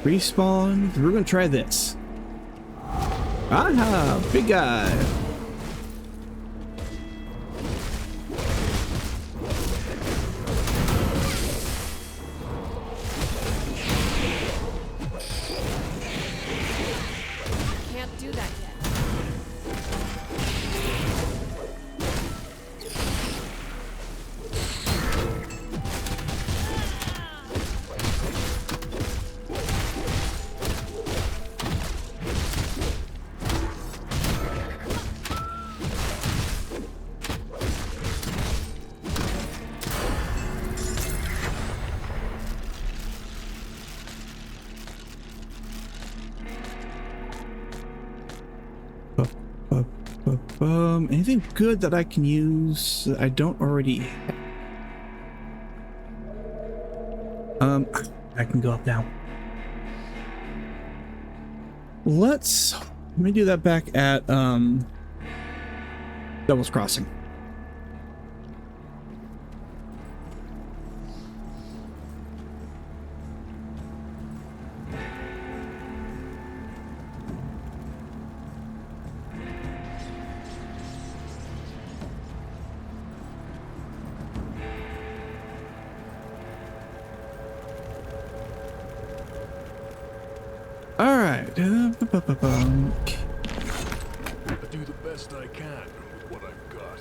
Respawn. We're gonna try this. Aha, big guy. Can't do that yet. Anything good that I can use that I don't already have? I can go up now. Let me do that back at Devil's Crossing. Alright. I do the best I can with what I've got.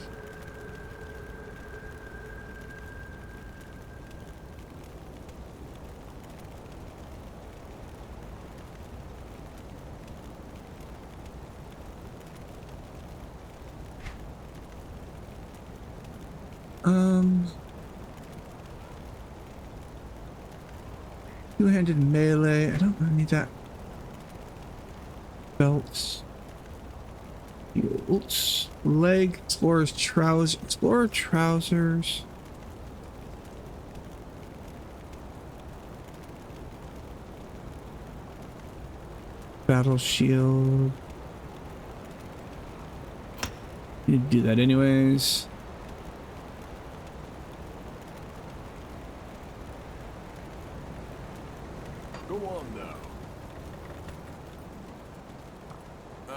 Two-handed melee. I don't really need that. Belts. Shields. Leg. Explorer's trousers. Explorer trousers. Battle shield. You do that anyways.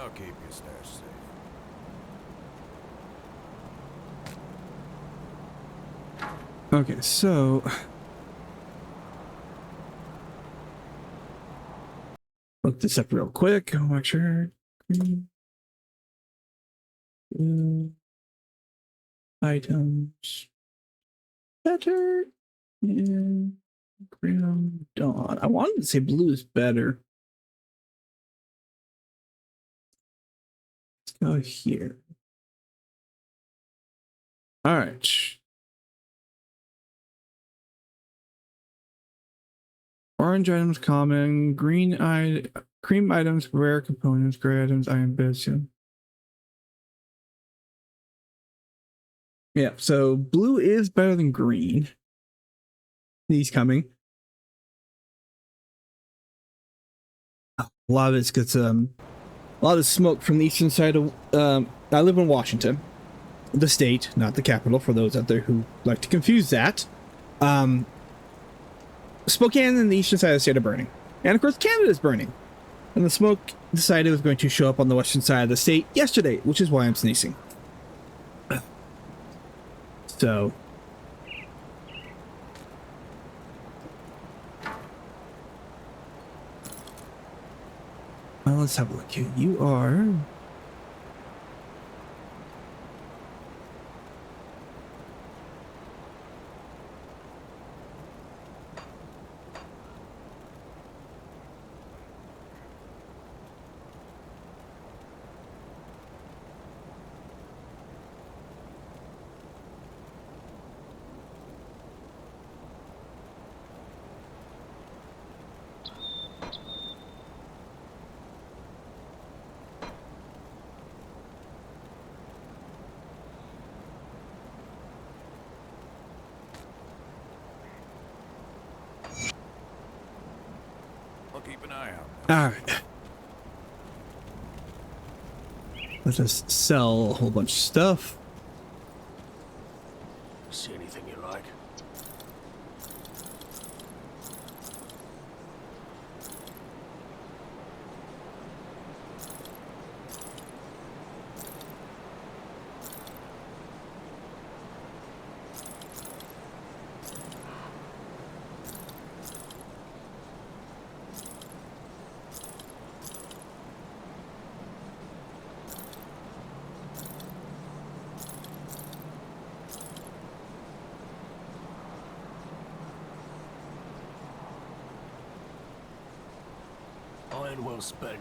I'll keep your stash safe. Okay, so look this up real quick. I'll make sure. Items. Better. And Grim Dawn. I wanted to say blue is better. Let's go here. All right. Orange items common, cream items rare components, gray items I ambition. Yeah, so blue is better than green. These coming. A lot of it's gets a lot of smoke from the eastern side of I live in Washington, the state, not the capital, for those out there who like to confuse that. Spokane and the eastern side of the state are burning. And of course Canada is burning. And the smoke decided it was going to show up on the western side of the state yesterday, which is why I'm sneezing. So well, let's have a look here. You are Keep an eye out. all right. Let's just sell a whole bunch of stuff. See anything you like? Iron well spent.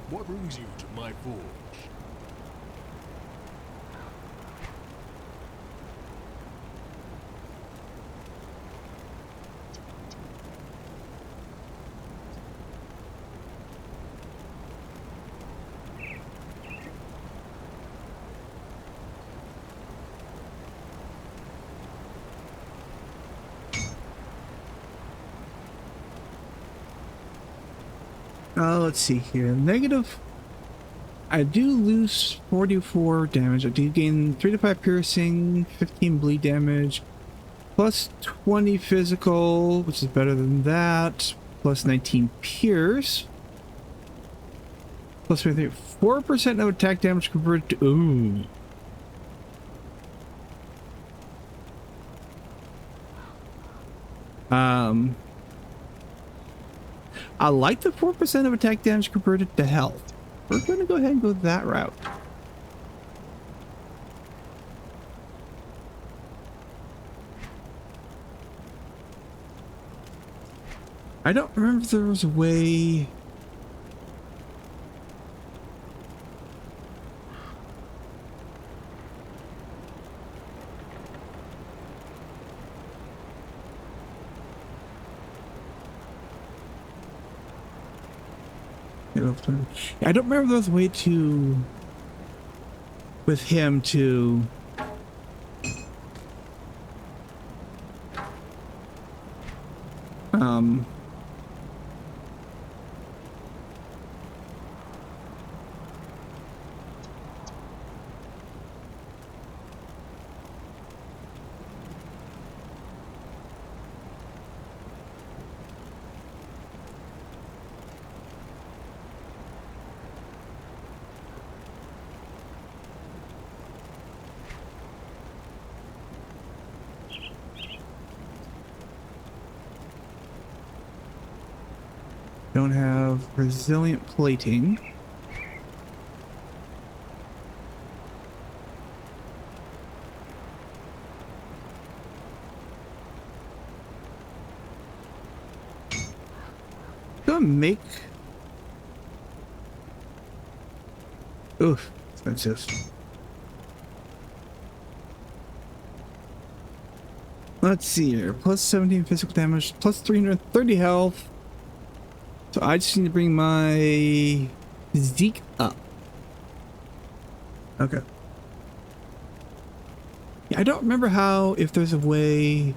What brings you to my forge? Let's see here. Negative. I do lose 44 damage. I do gain 3 to 5 piercing, 15 bleed damage, plus 20 physical, which is better than that, plus 19 pierce, plus 4% of attack damage converted to. Ooh. I like the 4% of attack damage converted to health. We're going to go ahead and go that route. I don't remember if there was a way. I don't remember if there was a way to, with him to, Don't have resilient plating. Gonna make. Oof, expensive. Let's see here. Plus 17 physical damage, plus 330 health. So I just need to bring my physique up. Okay. Yeah, I don't remember how, if there's a way.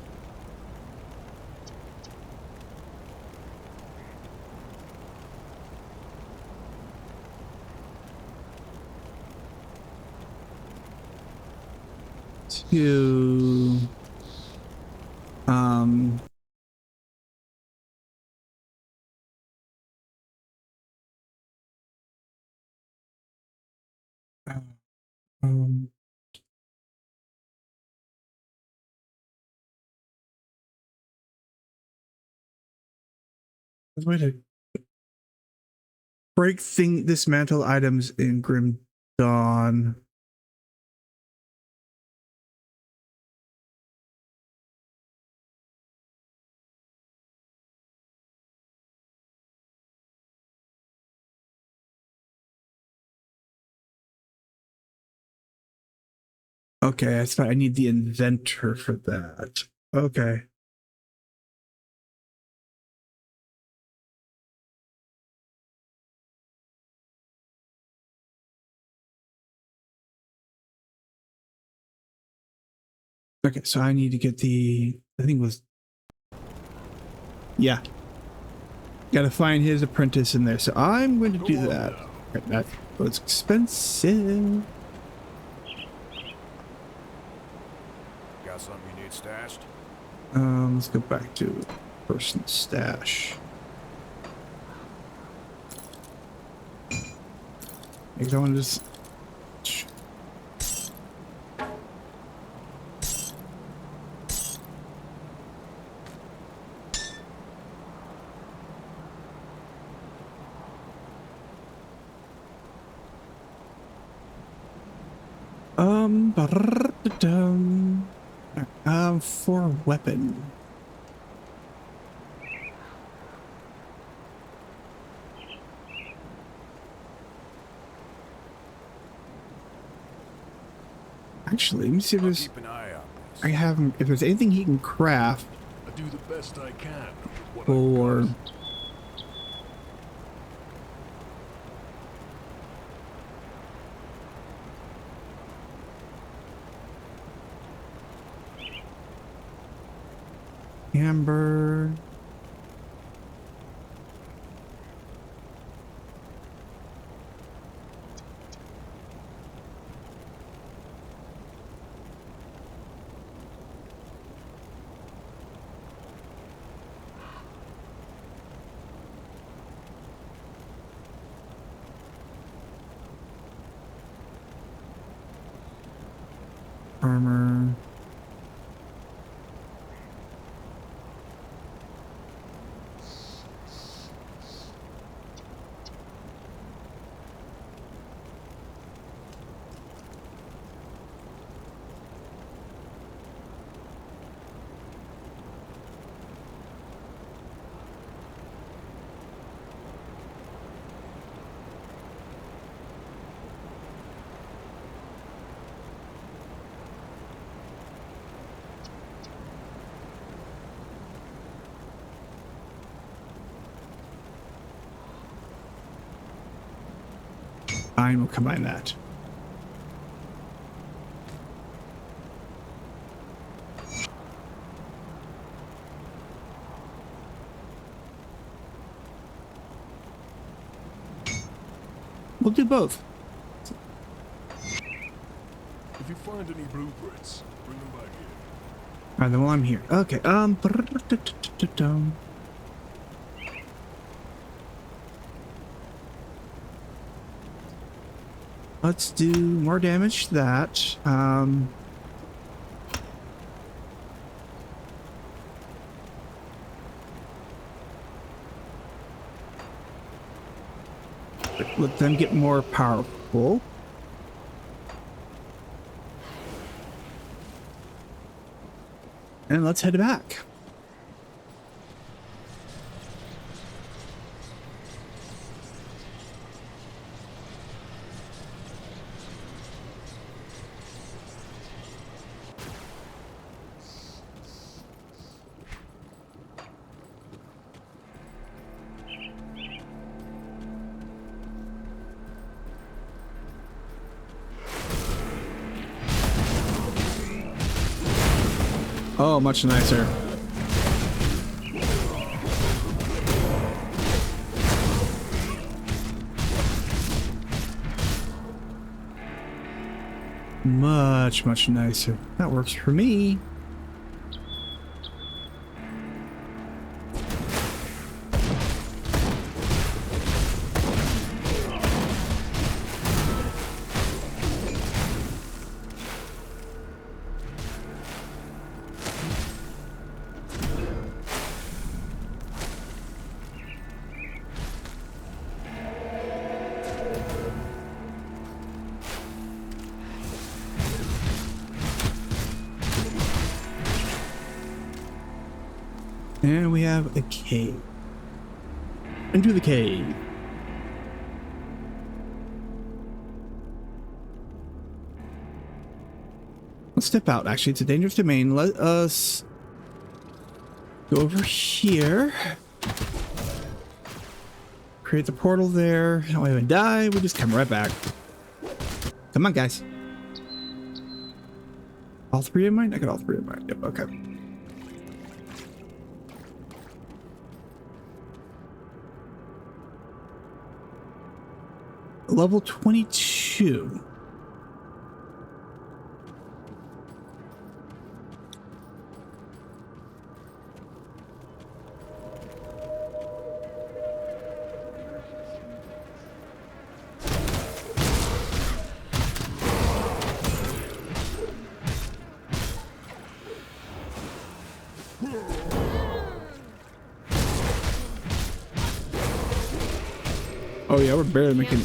To um um there's a way to break dismantle items in Grim Dawn. Okay, that's fine. I need the inventor for that. Okay. Okay, so I need to get the, I think it was, yeah. Gotta find his apprentice in there. So I'm going to do that. Okay, that was expensive. Got something you need stashed? Let's go back to personal stash. I don't want to just. For weapon. Actually, let me see if there's. Keep an eye on this. I have. If there's anything he can craft I do the best I can with what for. I've got. Amber. Armor. I will combine that. We'll do both. If you find any blueprints, bring them back here. All right, then while I'm here. Okay. Let's do more damage to that. Let them get more powerful. And let's head back. Oh, much nicer. Much nicer. That works for me. And we have a cave. Into the cave. Let's step out. Actually, it's a dangerous domain. Let us go over here. Create the portal there. Don't we even die. We just come right back. Come on, guys. All three of mine? I got all three of mine. Yep, okay. Level 22. Oh yeah, we're barely making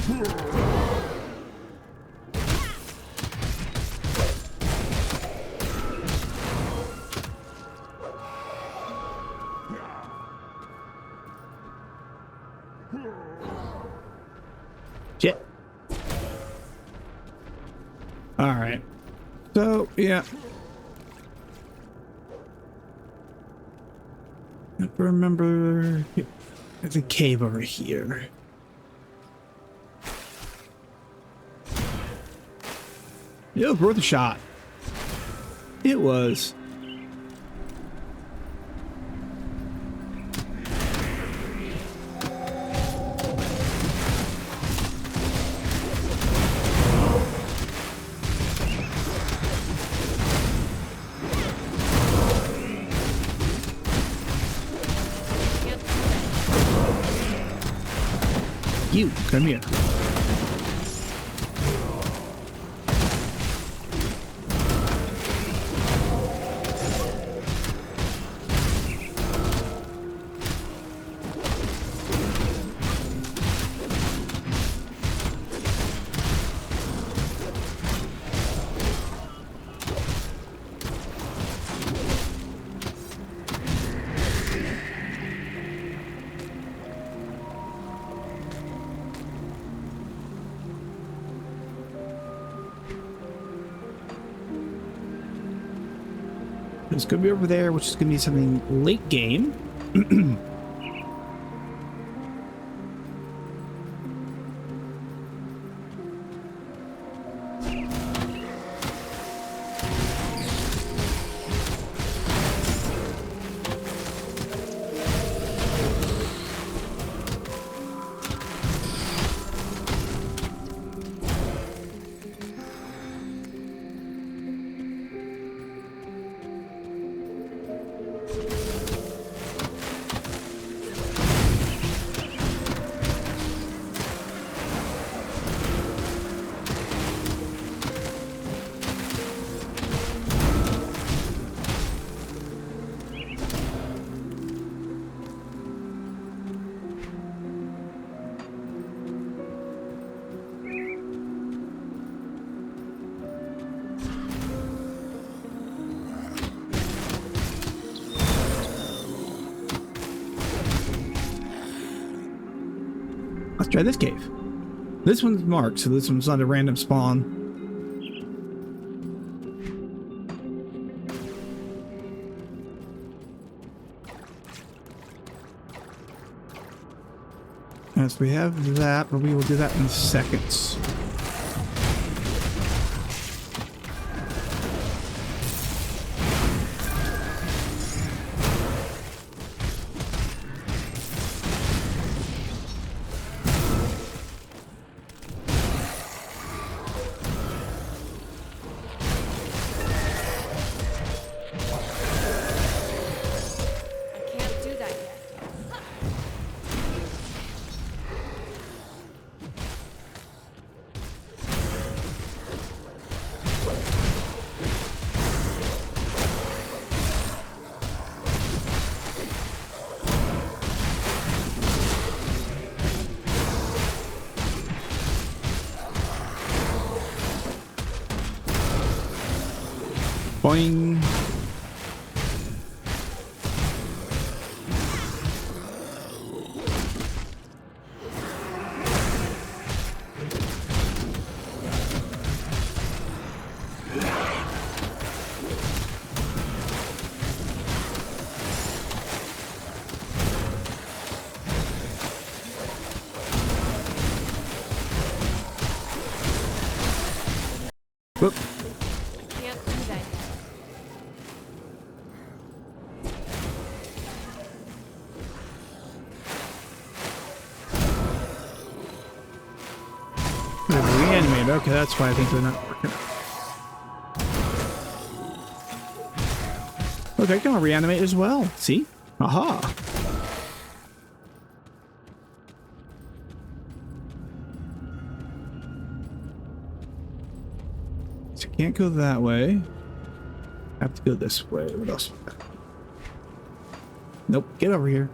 Can't do that yet. Shit. All right. So, yeah. I remember there's a cave over here. It was worth a shot. It was. You, come here. It's gonna be over there, which is gonna be something late game. Let's try this cave. This one's marked, so this one's not a random spawn. Yes, we have that, but we will do that in seconds. I can't do that yet. Boing. Whoop. I can't do that yet. Reanimated. Okay, that's why I think they're not working. Look, I can reanimate as well. See? Aha. So can't go that way. Have to go this way. What else? Nope. Get over here.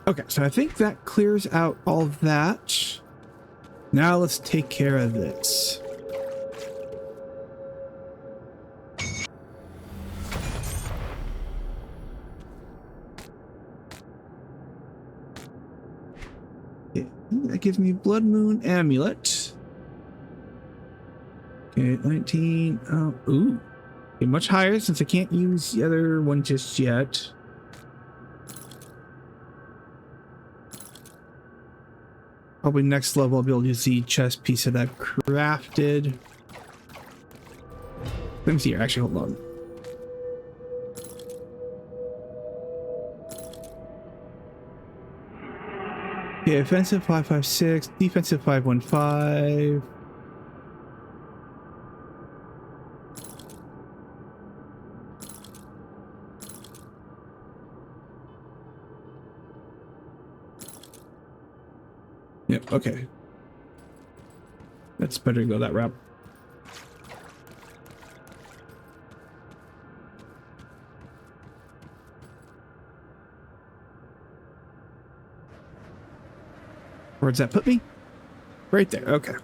Okay, so I think that clears out all of that. Now let's take care of this. Okay, that gives me Blood Moon Amulet. Okay, 19. Ooh. Okay, much higher since I can't use the other one just yet. Probably next level I'll be able to use the chest piece that I've crafted. Let me see here. Actually, hold on. Okay, offensive 556, defensive 515. Yep, okay. That's better to go that route. Where'd that put me? Right there, okay.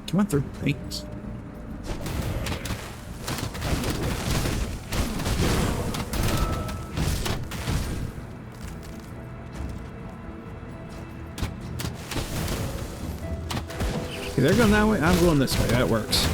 Come on through. Thanks. Okay, they're going that way. I'm going this way. That works.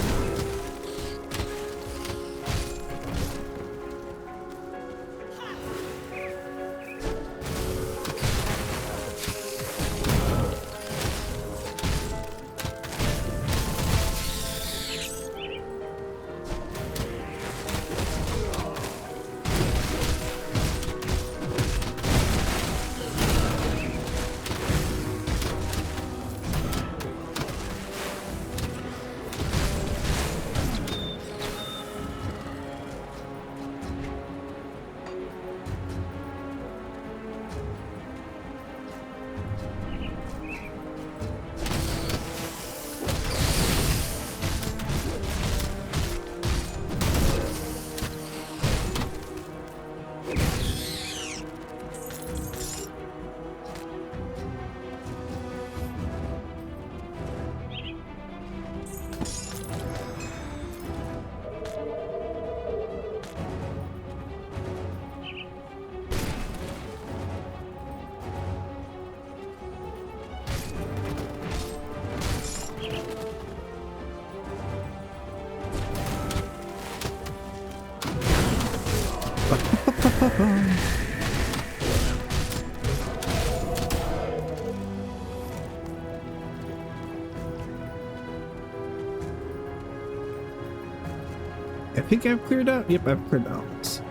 I think I've cleared out. Yep, I've cleared out. Let's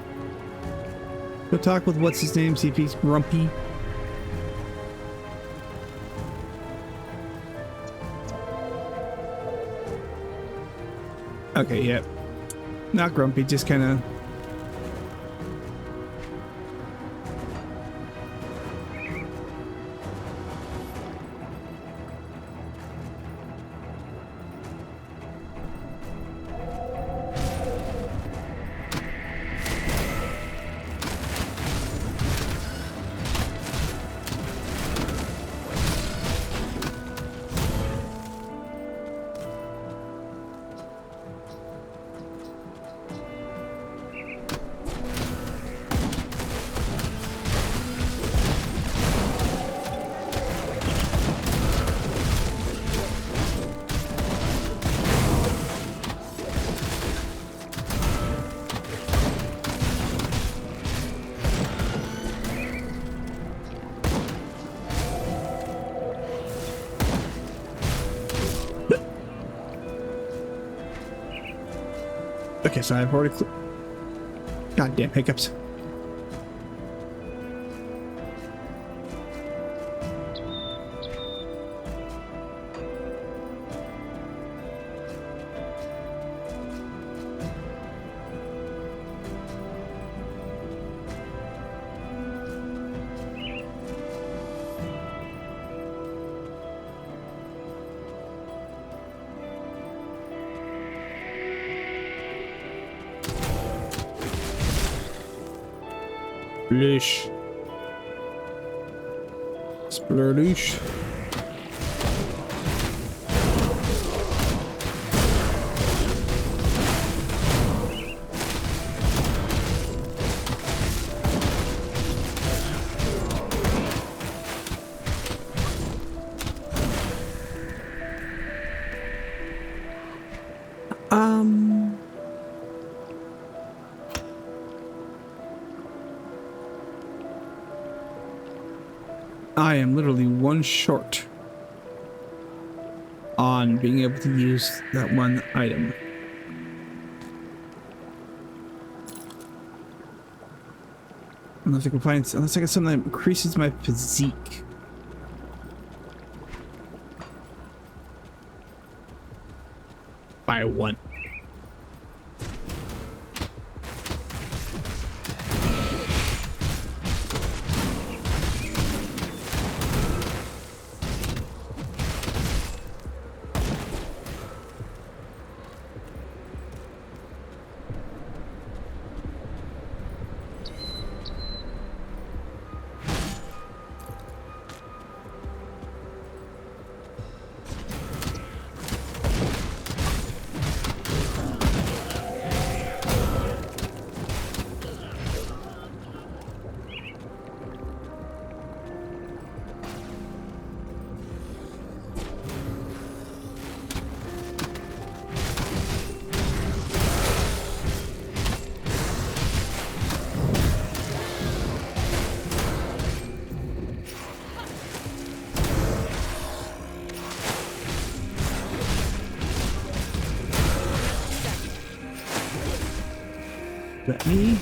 go talk with what's his name, see if he's grumpy. Okay, yep. Not grumpy, just kind of. Okay, so I've already goddamn hiccups. Sploosh. Sploosh. I am literally one short on being able to use that one item. Unless I can find, unless I get something that increases my physique. By one. That me?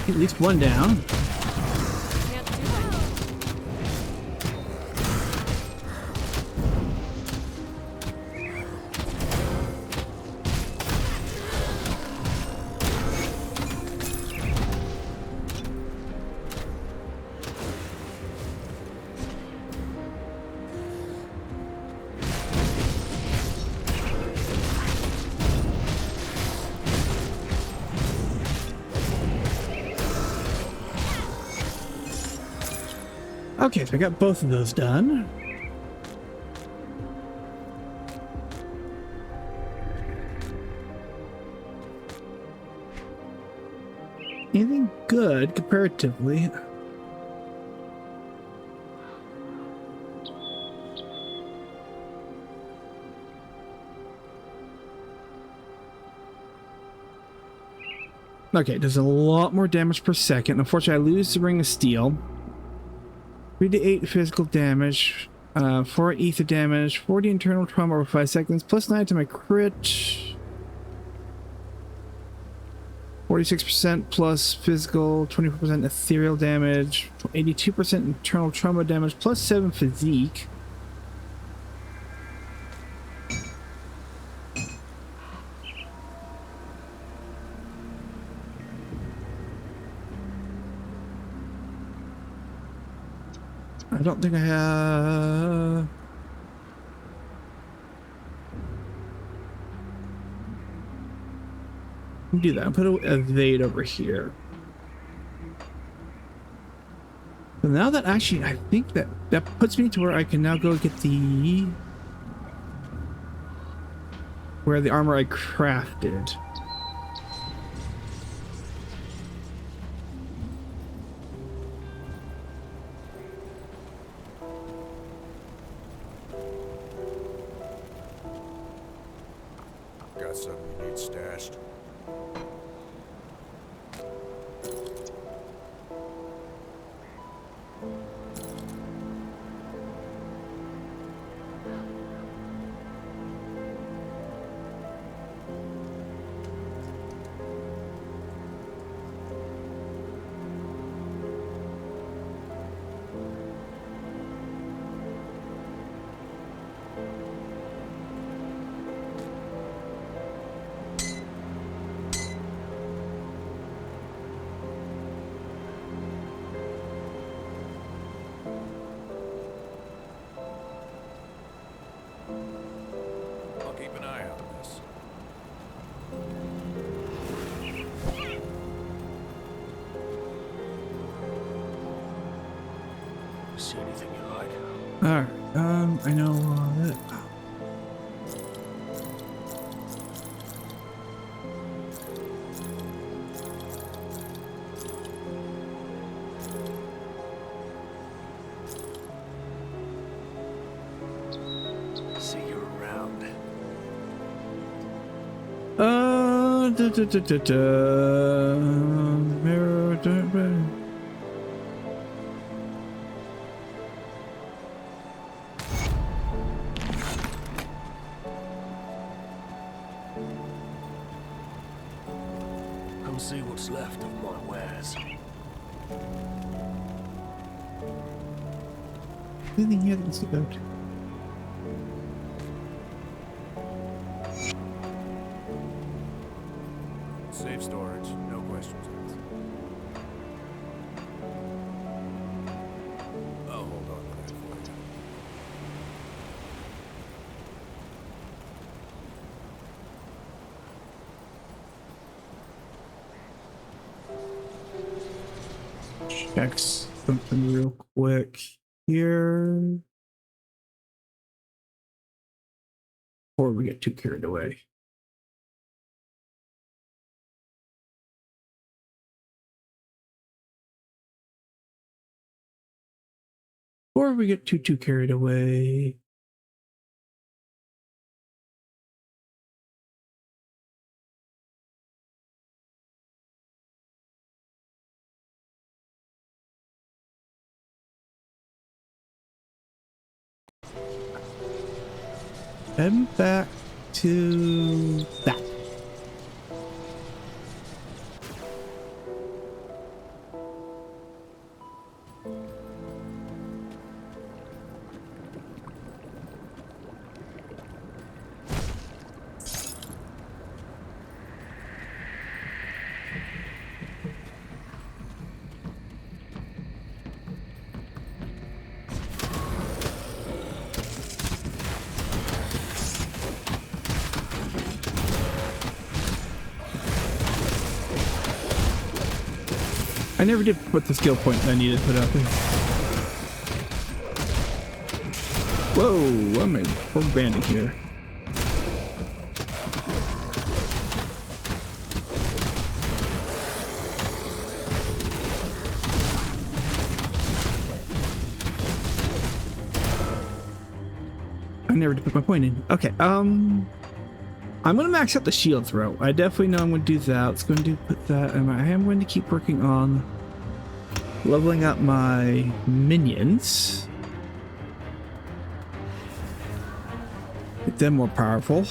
At least one down. Can't do that yet. Okay, so I got both of those done. Anything good comparatively? Okay, it does a lot more damage per second. Unfortunately, I lose the Ring of Steel. 3 to 8 physical damage, 4 ether damage, 40 internal trauma over 5 seconds, plus 9 to my crit. 46% plus physical, 24% ethereal damage, 82% internal trauma damage, plus 7 physique. I don't think I have... do that. I'll put a evade over here. So now that actually, I think that puts me to where I can now go get the... where the armor I crafted. Got something you need stashed? I'll keep an eye out on this. See anything you like? Alright, I know that... See you around. Mirror, Come see what's left of my wares. anything here that's about? Safe storage, no questions asked. I'll hold on to that for you. check something real quick here before we get too carried away. Before we get too carried away. Head back to that. I never did put the skill point that I needed to put out there. Whoa, I'm a poor bandit here. I never did put my point in. Okay, I'm gonna max out the shield throw. I definitely know I'm gonna do that. It's going to put that, and I am going to keep working on leveling up my minions. Make them more powerful.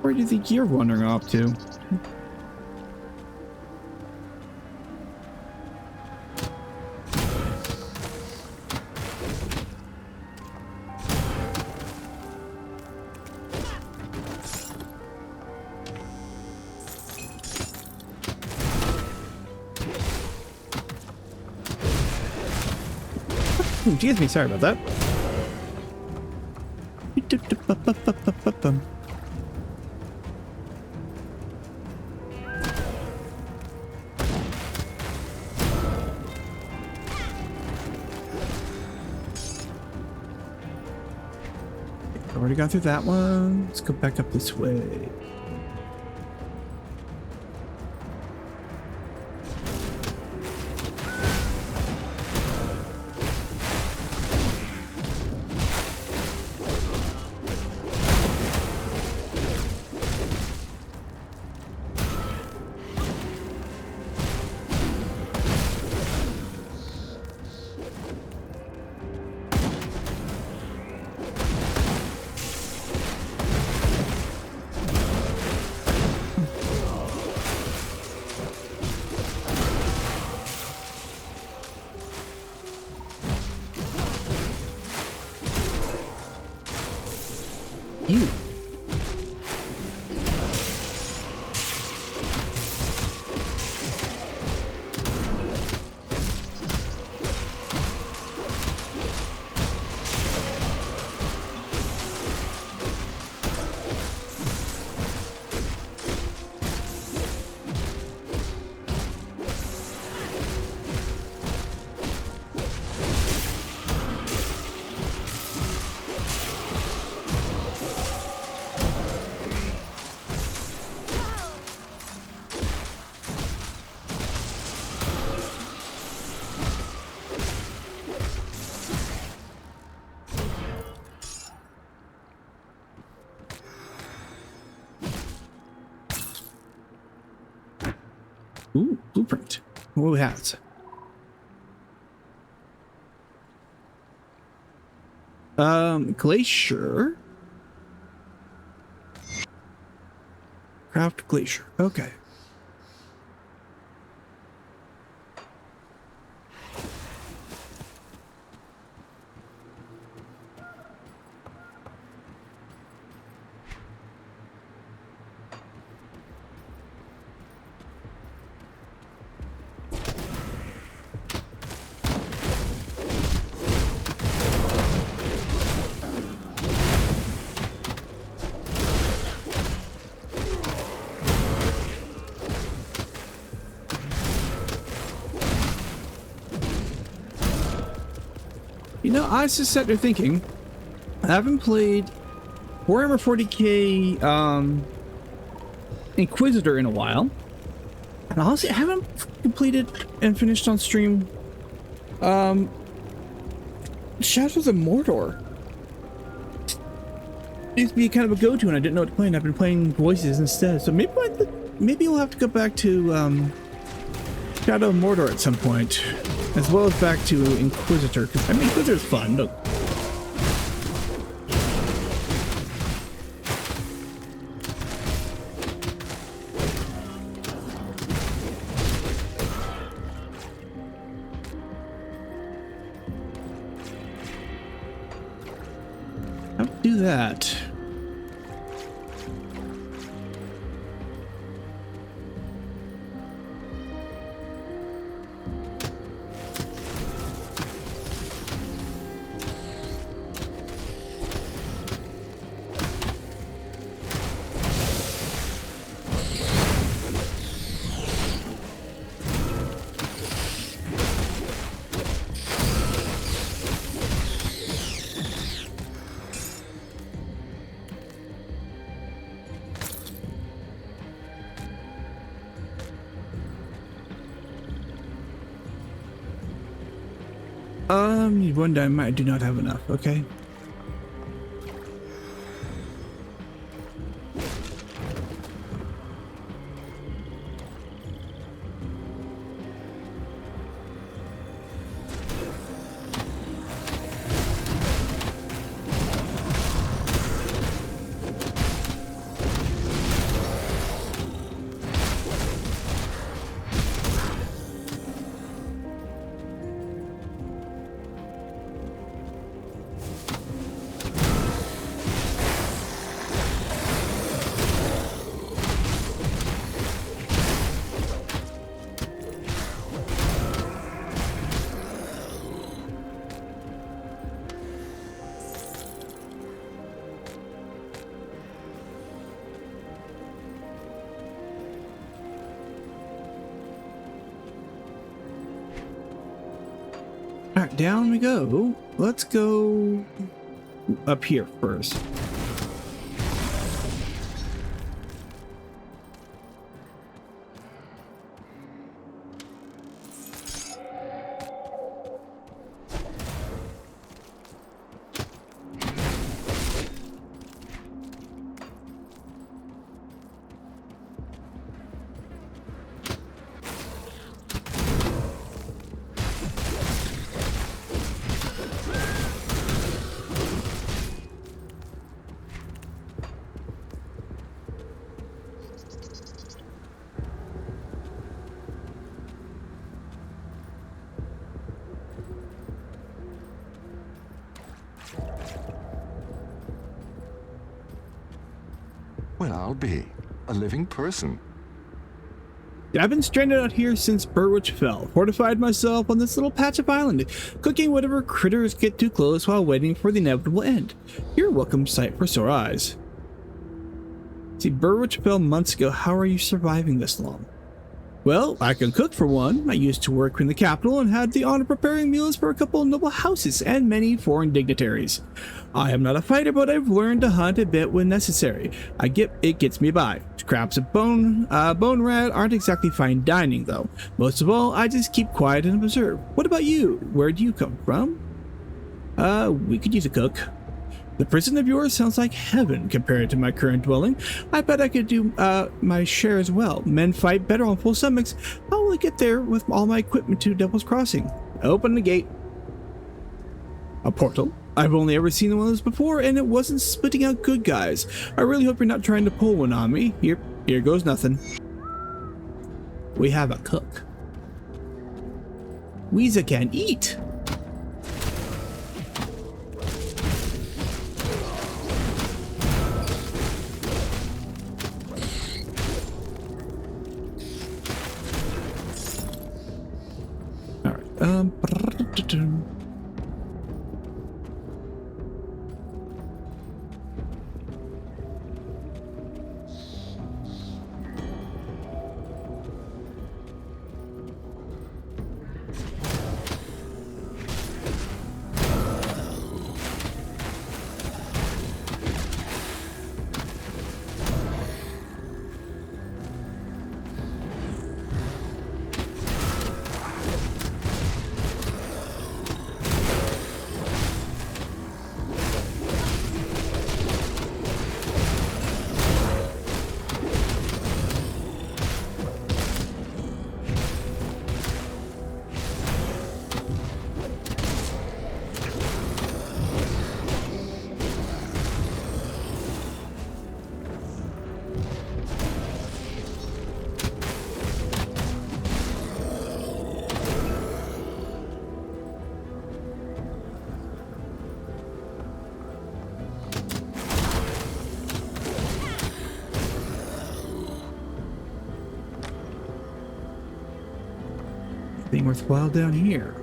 Where do you think you're wandering off to? Excuse me, sorry about that. Already got through that one. Let's go back up this way. You. Ooh, blueprint. What we have? Glacier. Craft glacier. Okay. You know, I just sat there thinking, I haven't played Warhammer 40k Inquisitor in a while. And honestly, I haven't completed and finished on stream Shadows of Mordor. It used to be kind of a go-to and I didn't know what to play, and I've been playing voices instead. So maybe we'll have to go back to Shadow of Mordor at some point. As well as back to Inquisitor, because I mean, Inquisitor's fun. Look. How to do that? Need one dynamite. I do not have enough. Okay. Alright, down we go. Let's go up here first. Well, I'll be a living person. I've been stranded out here since Burwitch fell, fortified myself on this little patch of island, cooking whatever critters get too close while waiting for the inevitable end. You're a welcome sight for sore eyes. See, Burwitch fell months ago. How are you surviving this long? Well, I can cook for one. I used to work in the capital and had the honor of preparing meals for a couple of noble houses and many foreign dignitaries. I am not a fighter, but I've learned to hunt a bit when necessary. It gets me by. Scraps of bone rat aren't exactly fine dining, though. Most of all, I just keep quiet and observe. What about you? Where do you come from? We could use a cook. The prison of yours sounds like heaven compared to my current dwelling. I bet I could do my share as well. Men fight better on full stomachs. How will I get there with all my equipment to Devil's Crossing? Open the gate. A portal? I've only ever seen one of those before, and it wasn't spitting out good guys. I really hope you're not trying to pull one on me. Here goes nothing. We have a cook. Weeza can eat. Anything worthwhile down here?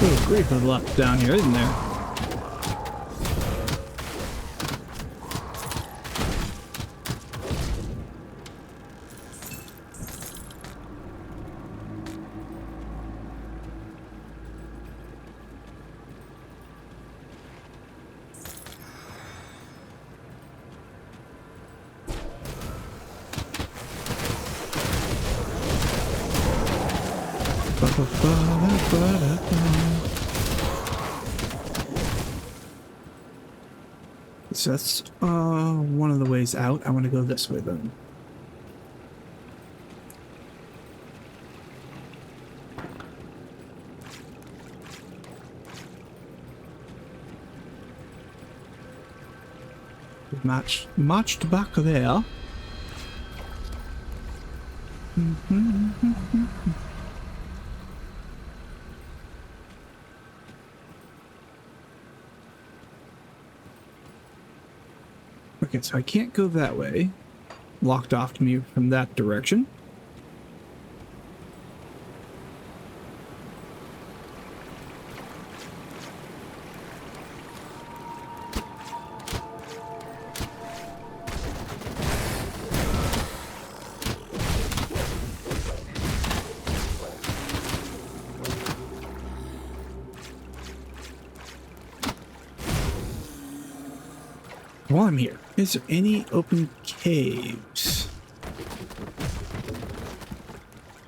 Oh, great, there's a lot down here, isn't there? So that's one of the ways out. I want to go this way then. Marched back there. Okay, so I can't go that way. Locked off to me from that direction. While I'm here, is there any open caves?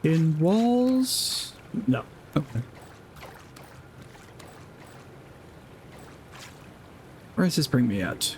In walls? No. Okay. Where does this bring me at?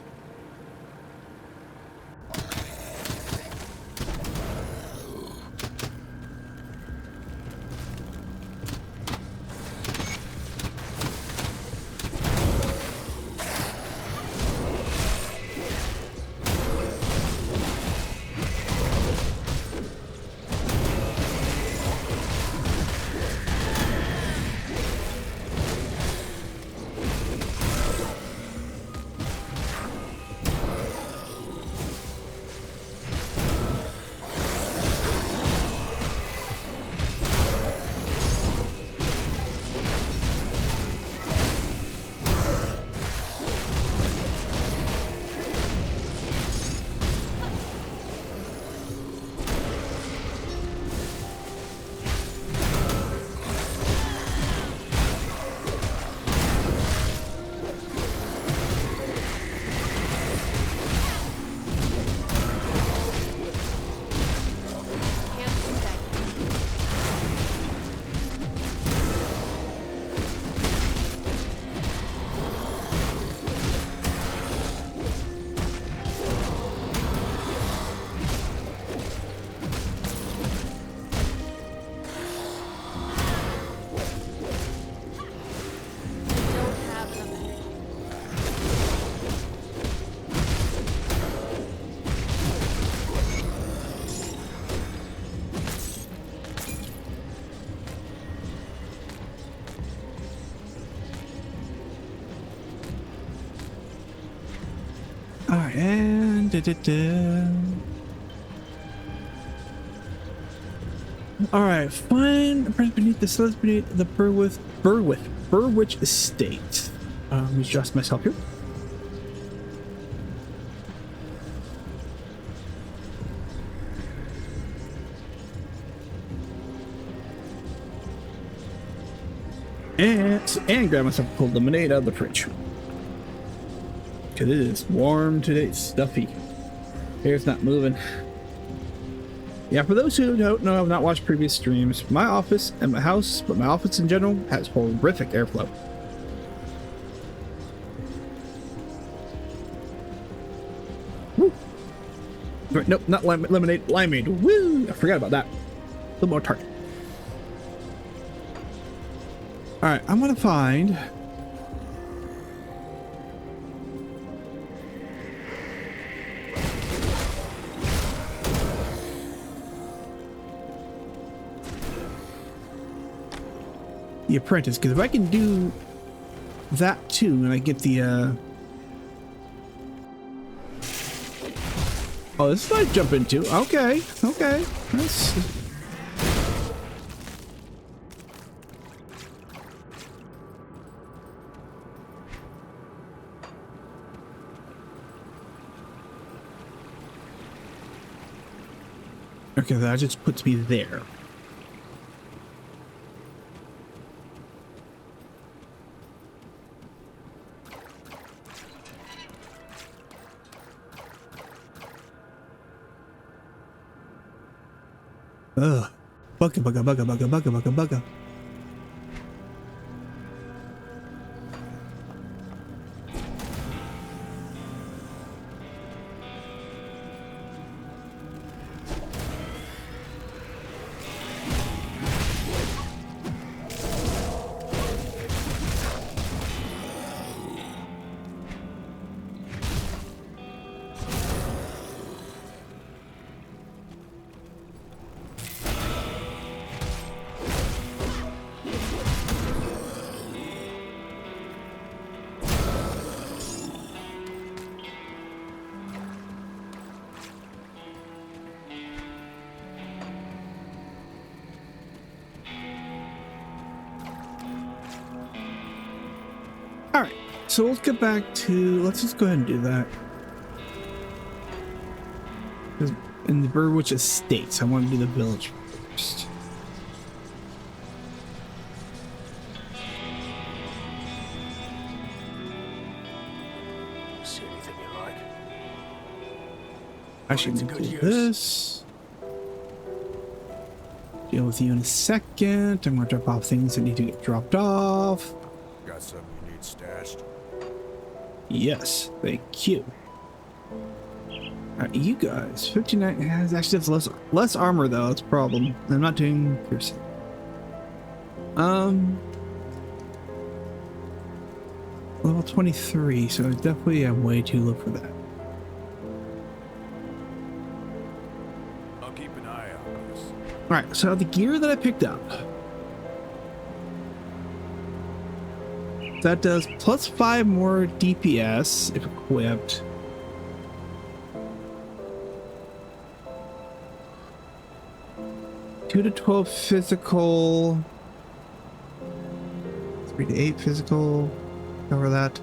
Dun, dun, dun, dun. All right, find a prince beneath the sleds beneath the Burwich estate. Let me adjust myself here. And grab myself a cold lemonade out of the fridge. Because it is warm today, it's stuffy. Hair's not moving. Yeah, for those who don't know, I've not watched previous streams, my office and my house, but my office in general, has horrific airflow. Woo! Nope, not lemonade, limeade. Woo! I forgot about that. A little more tart. Alright, I'm gonna find... the apprentice, because if I can do that too, and I get the oh, this is what I jump into. Okay, okay. That's... okay, that just puts me there. Ugh. Bugga. Alright, so let's get back to, let's just go ahead and do that. In the Burwich Estates, I want to do the village first. See anything you like? Actually, Put it to do good this. Deal with you in a second. I'm going to drop off things that need to get dropped off. Got something you need stashed? Yes, thank you. Alright, you guys, 59 has actually has less armor though, that's a problem. I'm not doing piercing. Level 23, so I definitely am way too low for that. I'll keep an eye out for this. Alright, so the gear that I picked up. That does plus 5 more DPS if equipped. Two to 12 physical. 3 to 8 physical. Cover that.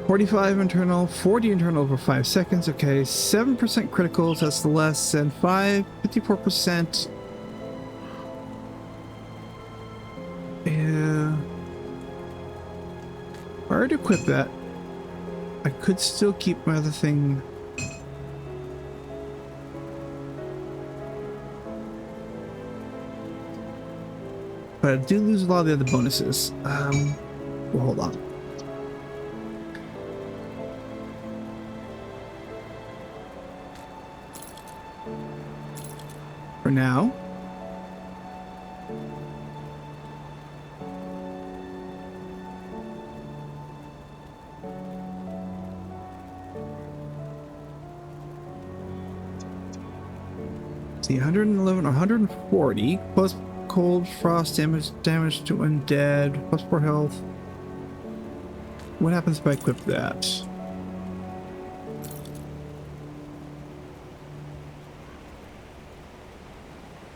45 internal, 40 internal for 5 seconds. Okay, 7% criticals, that's less than 54%. Yeah. If I were to equip that, I could still keep my other thing. But I do lose a lot of the other bonuses. Well, hold on. For now. See, 111 or 140 plus cold, frost damage to undead, plus 4 health. What happens if I equip that?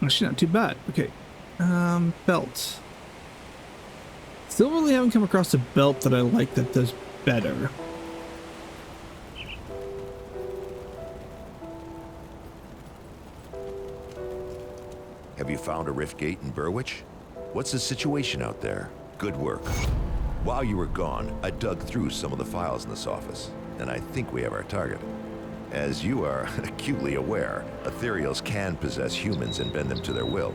Actually, not too bad. Okay. Belt. Still really haven't come across a belt that I like that does better. Have you found a rift gate in Burwich? What's the situation out there? Good work. While you were gone, I dug through some of the files in this office, and I think we have our target. As you are acutely aware, ethereals can possess humans and bend them to their will.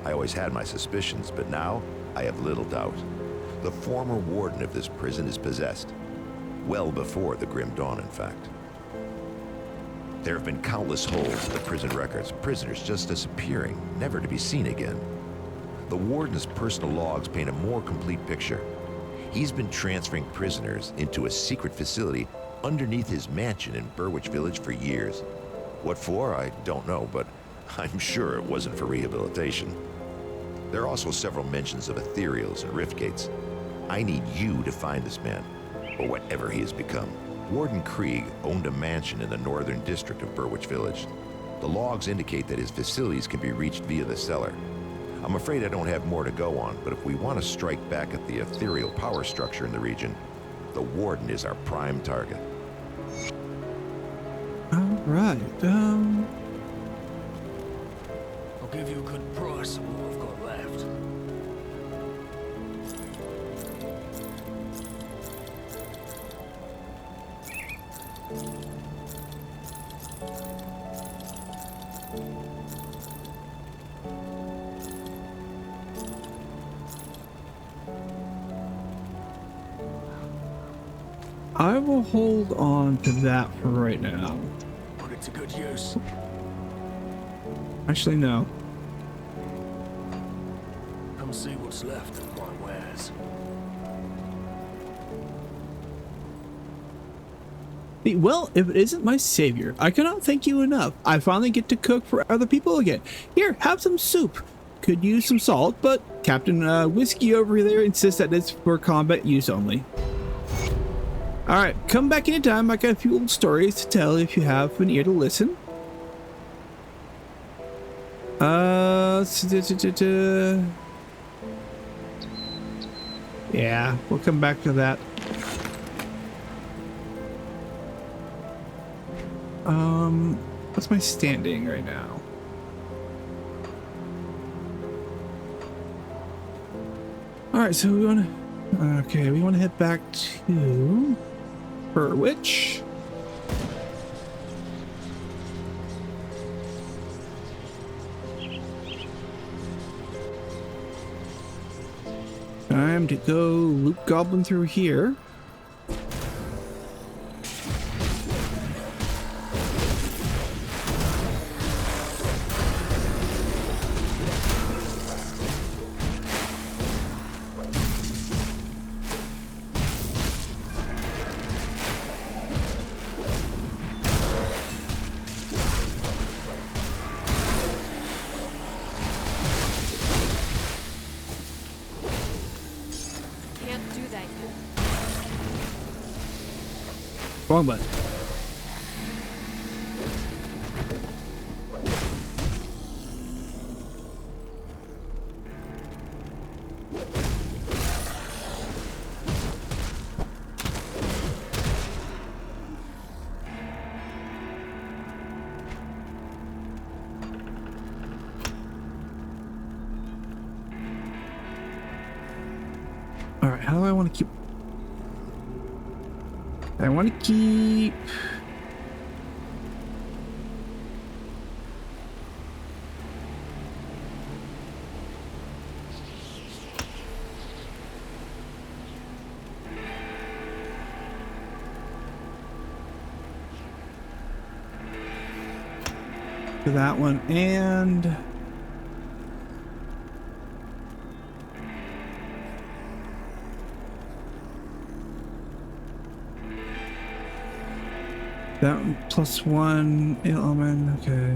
I always had my suspicions, but now I have little doubt. The former warden of this prison is possessed. Well before the Grim Dawn, in fact. There have been countless holes in the prison records, prisoners just disappearing, never to be seen again. The warden's personal logs paint a more complete picture. He's been transferring prisoners into a secret facility underneath his mansion in Burwich Village for years. What for, I don't know, but I'm sure it wasn't for rehabilitation. There are also several mentions of ethereals and rift gates. I need you to find this man, or whatever he has become. Warden Krieg owned a mansion in the northern district of Burwich Village. The logs indicate that his facilities can be reached via the cellar. I'm afraid I don't have more to go on, but if we want to strike back at the ethereal power structure in the region, the warden is our prime target. Alright, I'll give you a good price on what I've got left. I will hold on to that for right now. Put it to good use. Actually, no. Come see what's left of my wares. Well, if it isn't my savior, I cannot thank you enough. I finally get to cook for other people again. Here, have some soup. Could use some salt, but Captain Whiskey over there insists that it's for combat use only. Alright, come back anytime. I got a few old stories to tell if you have an ear to listen. Yeah, we'll come back to that. What's my standing right now? Alright, so we want to head back to Burwich. Time to go loot goblin through here. Can't do that yet. Wrong button. All right, how do I want to keep? I want to keep. To that one and. That one +1 element, okay.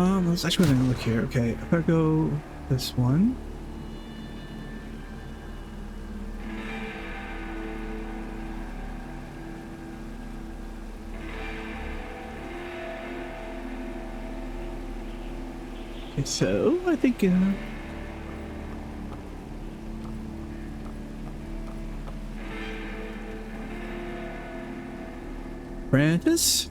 Let's actually gonna look here. Okay, if I go this one. Okay, so I think Francis.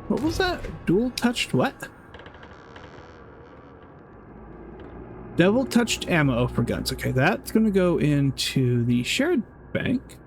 What was that? Dual touched what? Double touched ammo for guns. Okay, that's gonna go into the shared bank.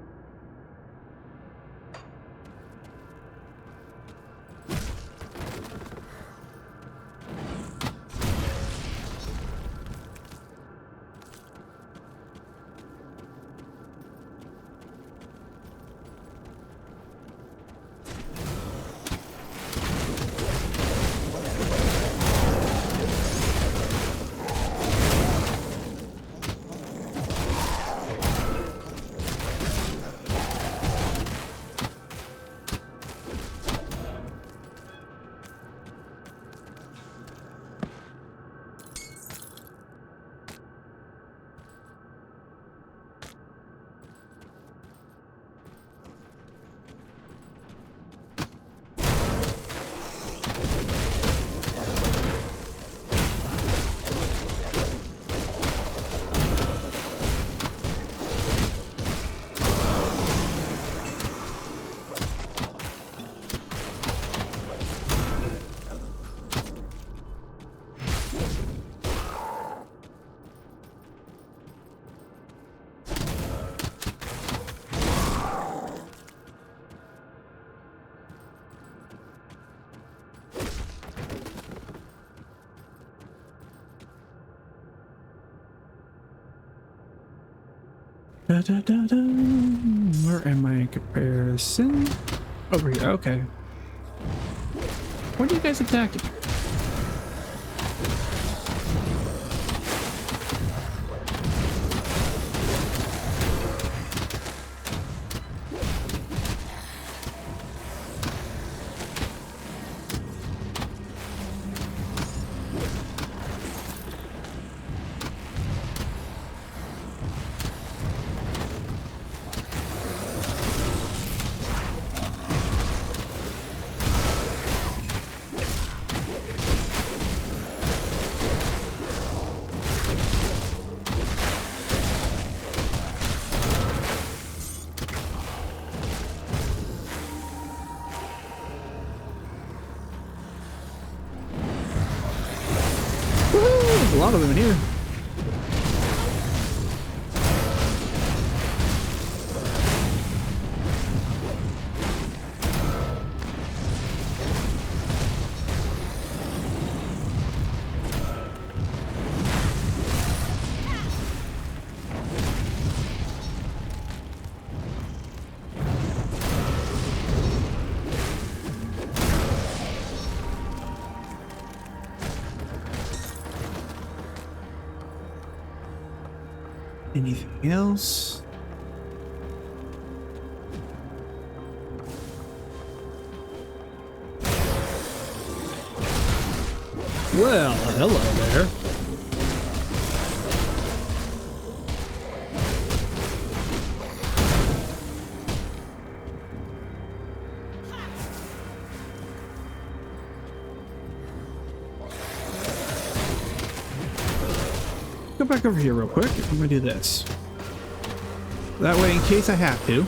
Da, da, da, da. Where am I in comparison? Over here, okay. What are you guys attacking? There's a lot of them in here. Anything else? Well, hello there. go back over here real quick. I'm gonna do this. That way, in case I have to.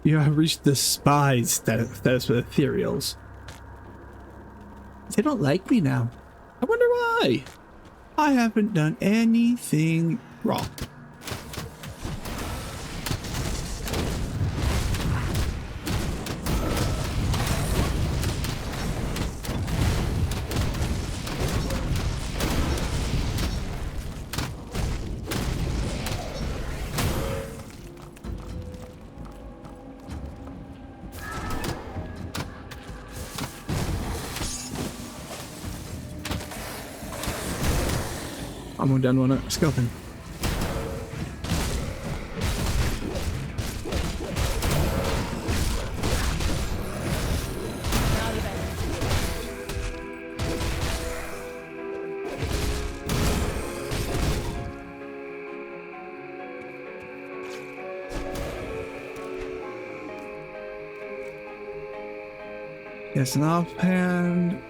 You have reached the spies status with ethereals. They don't like me now. I wonder why. I haven't done anything wrong. I'm going down one skeleton. Yes, an offhand.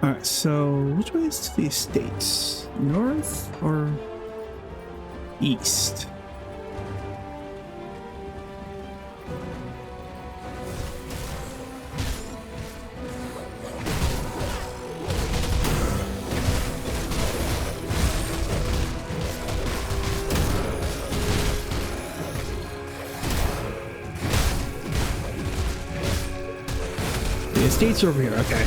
Alright, so which way is to the estates? North or east? The estates are over here, okay.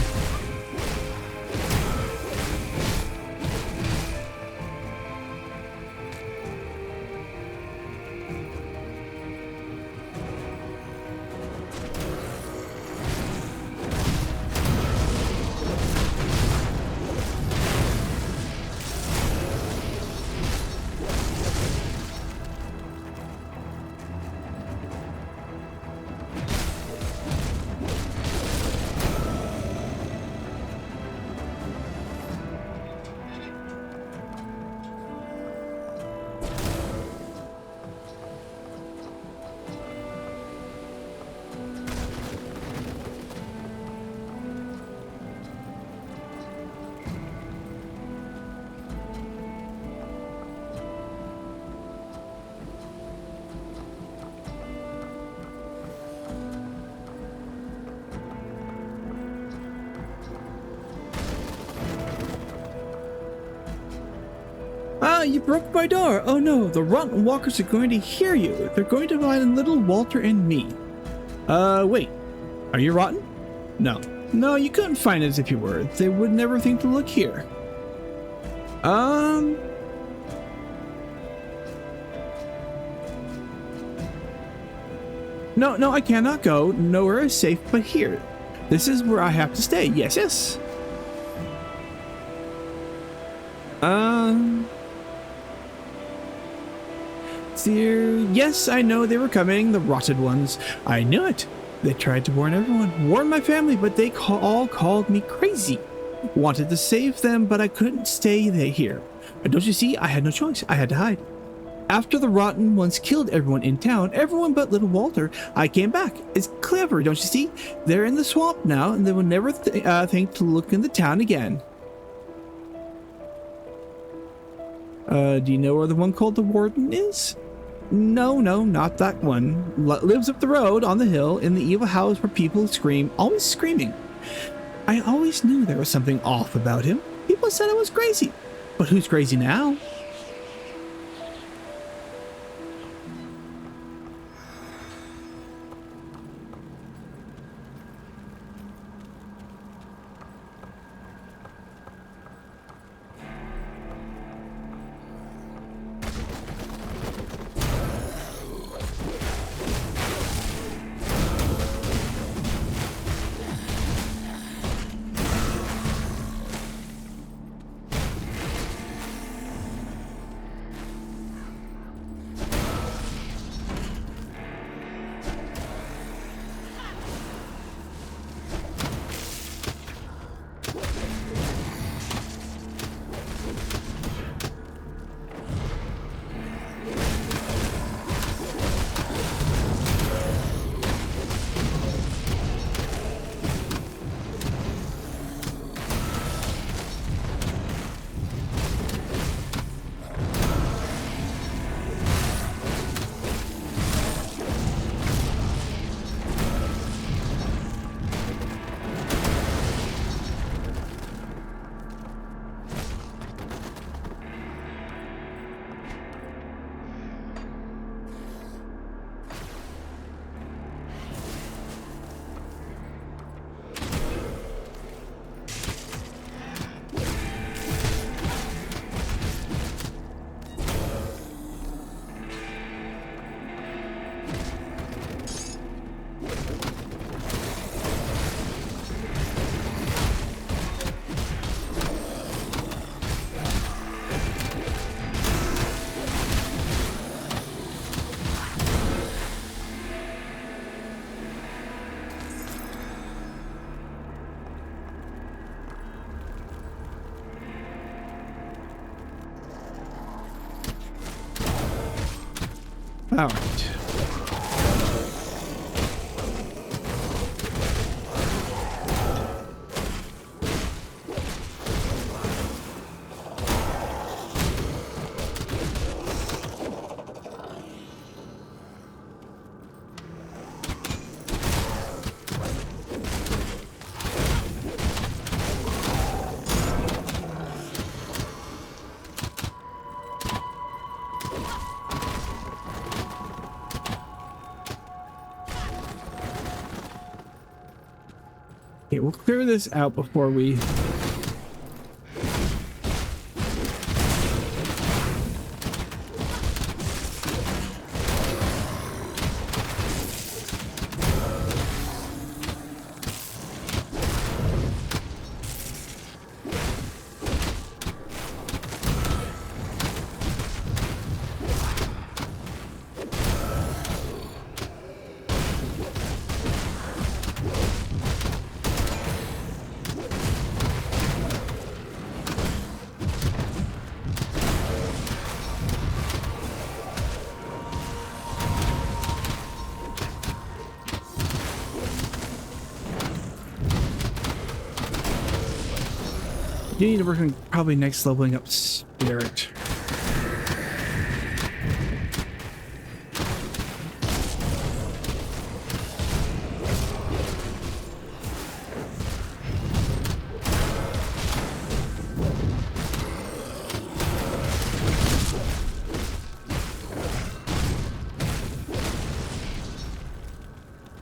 Ah, you broke my door. Oh no, the rotten walkers are going to hear you. They're going to find little Walter and me. Wait. Are you rotten? No. No, you couldn't find us if you were. They would never think to look here. No, I cannot go. Nowhere is safe but here. This is where I have to stay. Yes, yes. Dear, yes, I know they were coming, the rotted ones. I knew it. They tried to warn everyone, warn my family, but they all called me crazy. Wanted to save them, but I couldn't stay here. But don't you see, I had no choice. I had to hide. After the rotten ones killed everyone in town, everyone but little Walter, I came back. It's clever, don't you see? They're in the swamp now, and they will never think to look in the town again. Do you know where the one called the Warden is? No, not that one. Lives up the road on the hill in the evil house where people scream, always screaming. I always knew there was something off about him. People said I was crazy. But who's crazy now? All right. Okay, we'll clear this out before we... You need to work on probably next leveling up Spirit.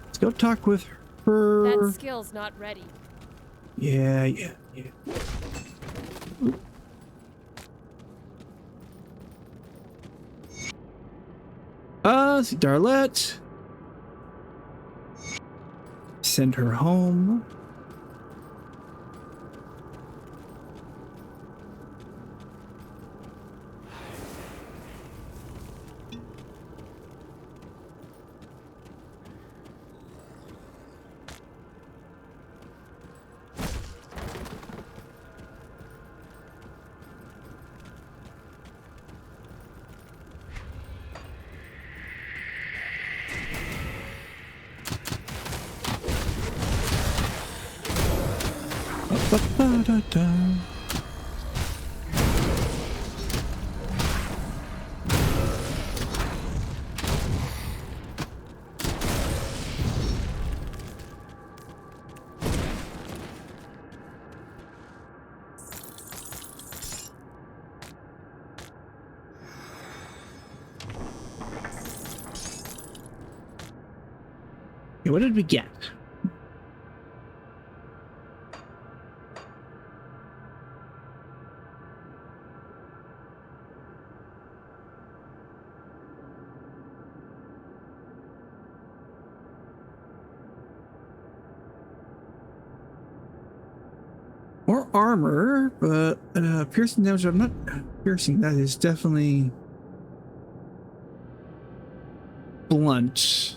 Let's go talk with her. That skill's not ready. Yeah. See Darlette. Send her home. da, da. Okay, what did we get? More armor, but piercing damage. I'm not piercing. That is definitely blunt.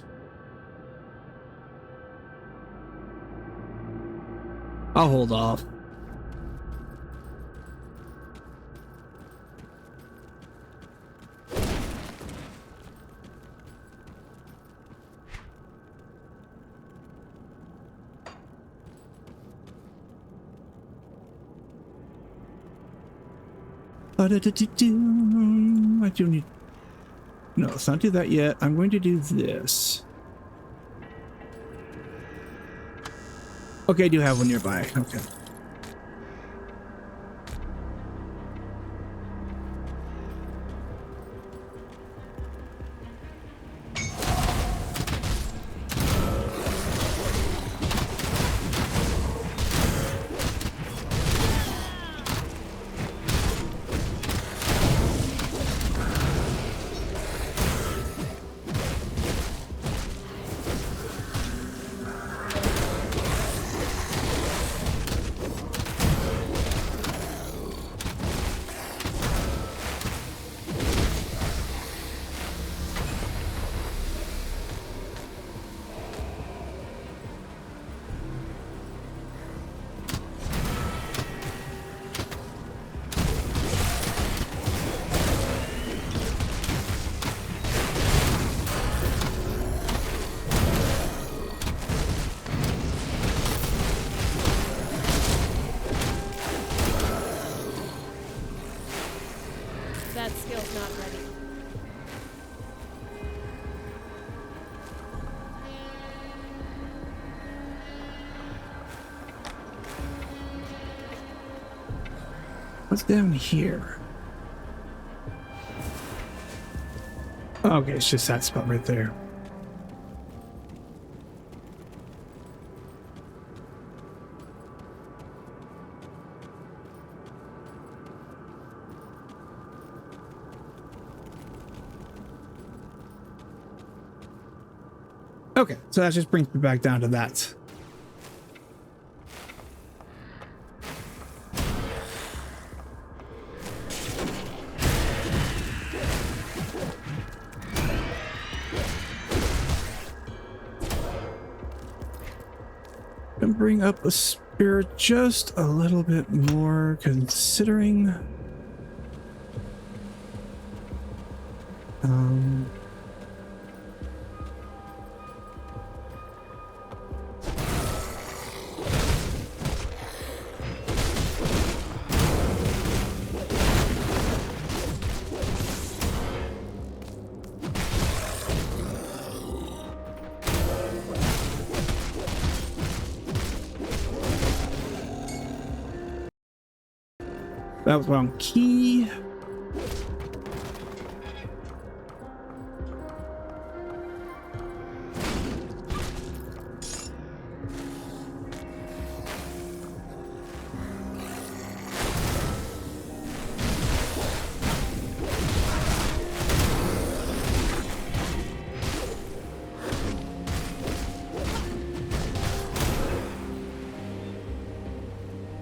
I'll hold off. I do need... No, let's not do that yet. I'm going to do this. Okay, I do have one nearby. Okay. That skill's not ready. What's down here? Okay, it's just that spot right there. Okay, so that just brings me back down to that. And bring up a spirit just a little bit more, considering that was wrong key.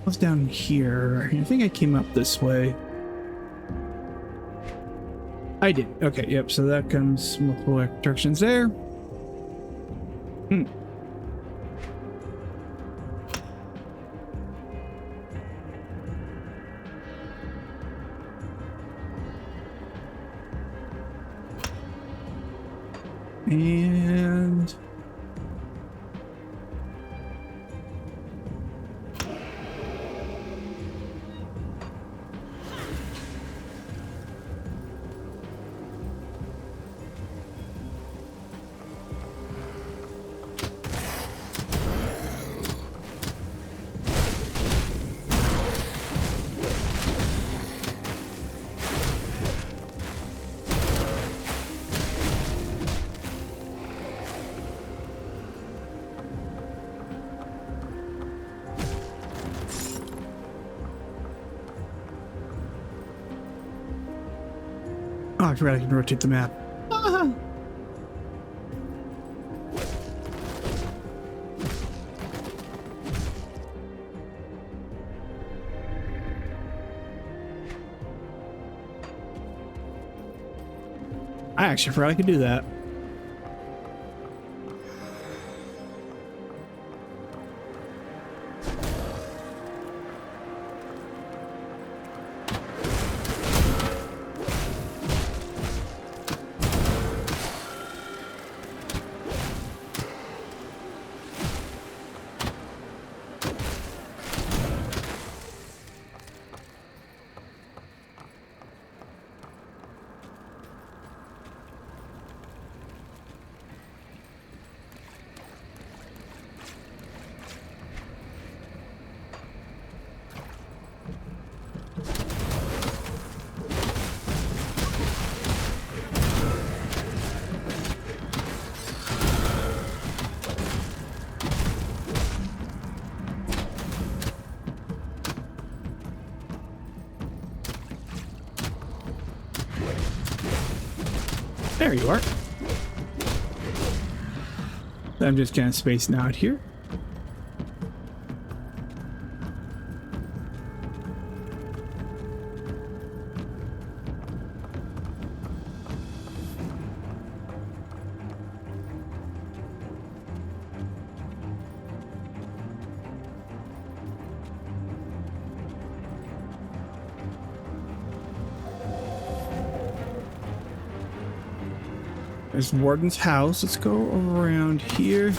What's down here? I think I came up this way. I did. Okay, yep, so that comes multiple directions there. And Oh, I forgot I can rotate the map. Ah. I actually forgot I could do that. There you are. I'm just kind of spacing out here. There's Warden's house. Let's go around here.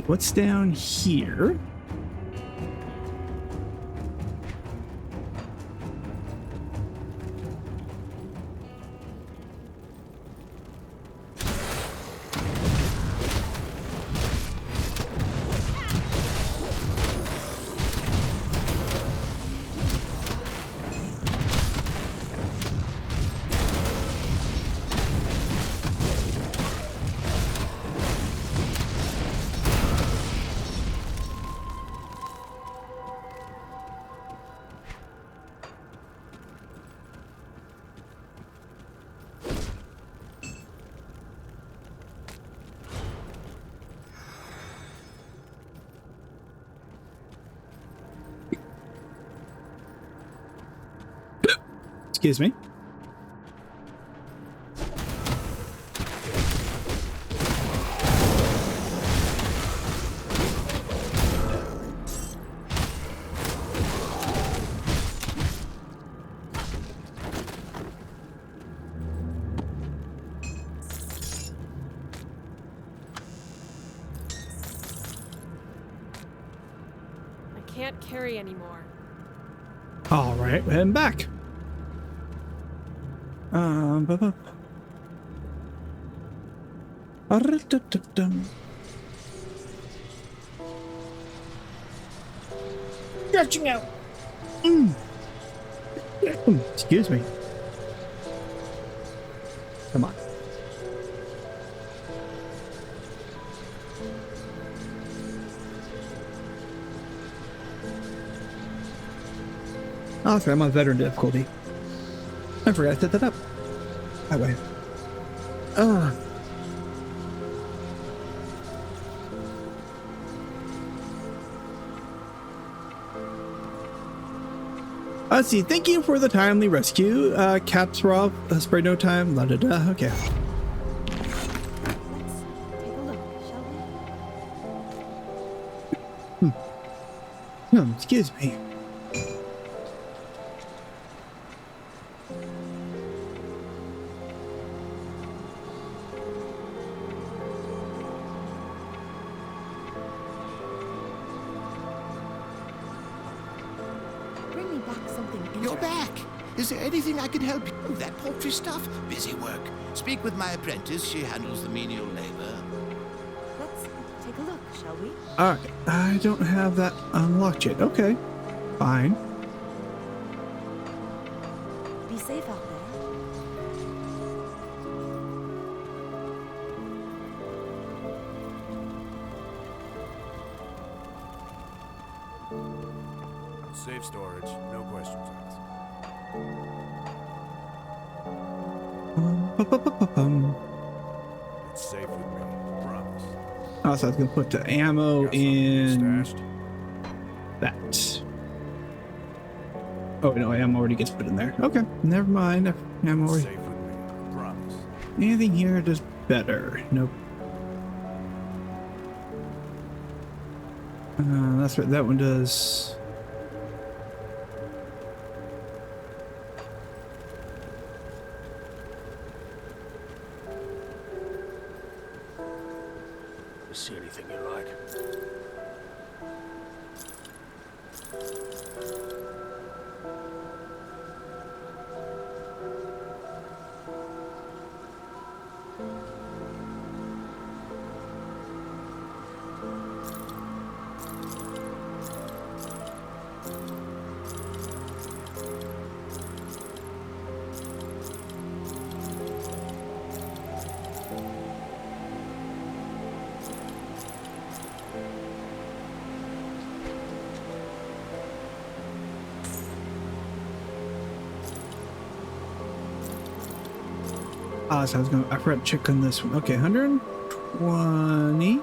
What's down here? Excuse me. I can't carry anymore. All right, we're heading back. Ba-ba. Arr-da-da-dum. Stretching out. Excuse me. Come on. Oh, that's right, I'm on veteran difficulty. I forgot to set that up. That way. Let's see. Thank you for the timely rescue. Caps were off. Spray no time. La da da. Okay. Let's take a look, shall we? Excuse me. something interesting. You're back. Is there anything I can help you with? That poultry stuff? Busy work. Speak with my apprentice. She handles the menial labor. Let's take a look, shall we? Alright, I don't have that unlocked yet. Okay, fine. Be safe out there. Safe storage, no questions asked. It's safe with me, promise. Also, I was gonna put the ammo Got something in stashed? that. Oh no, ammo already gets put in there. Okay, never mind. Ammo already. Safe with me, promise. Anything here does better. Nope. That's what that one does. See anything you like? Ah, so I forgot to check on this one. Okay, 120.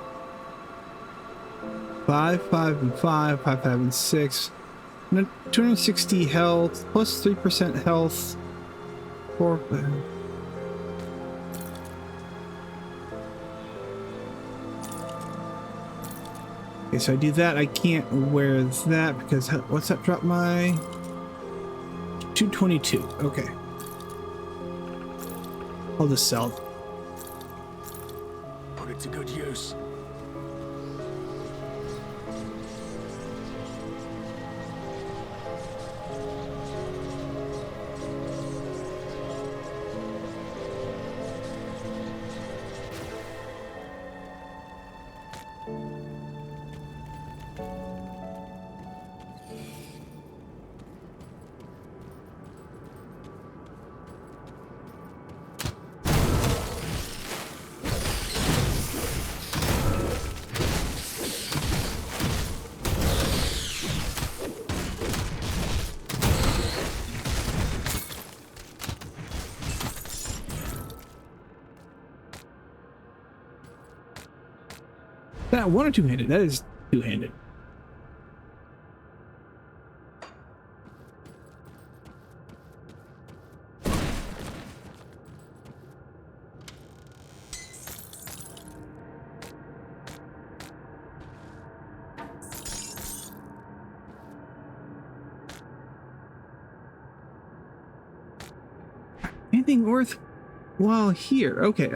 5, 5, and 5, 5, 5, and 6. 260 health, plus 3% health. 4. Okay, so I do that. I can't wear that because what's that drop my 222. Okay. I'll just sell. Put it to good use. That one or two-handed? That is two-handed. Anything worthwhile here? Okay,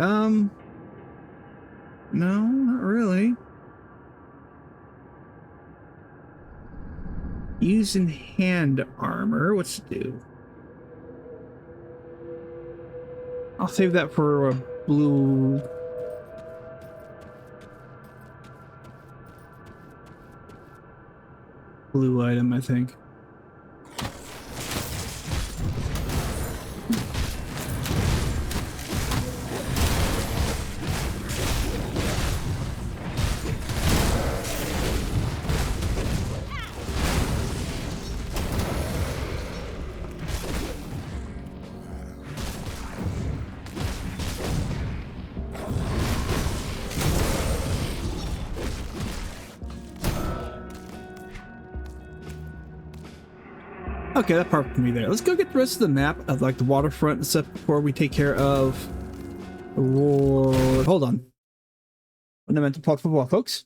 no, not really. Using hand armor. What's it do? I'll save that for a blue item, I think. Okay, that part can be there. Let's go get the rest of the map of like the waterfront and stuff before we take care of the war. Hold on. I meant to talk football, folks.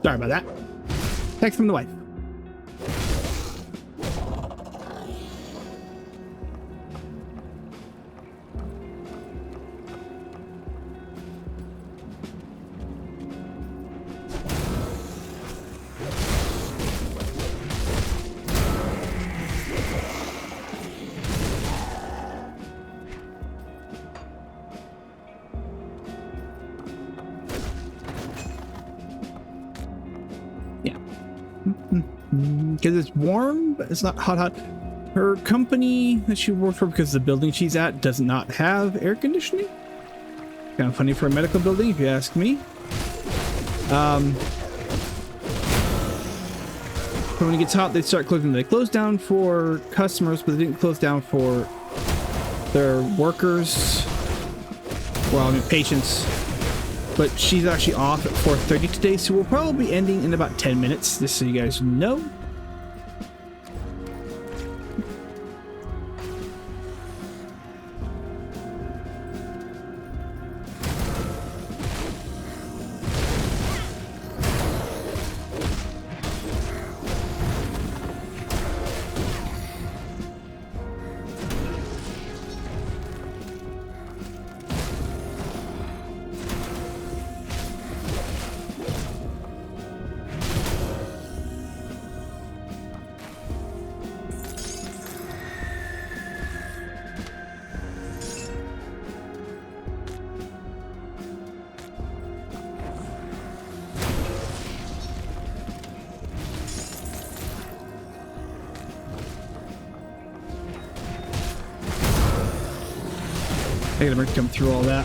Sorry about that. Text from the wife. Because it's warm, but it's not hot. Her company that she works for, because the building she's at does not have air conditioning. Kind of funny for a medical building, if you ask me. When it gets hot, they start closing. They close down for customers, but they didn't close down for their workers. Well, I mean, patients. But she's actually off at 4:30 today, so we'll probably be ending in about 10 minutes, just so you guys know. I gotta come through all that.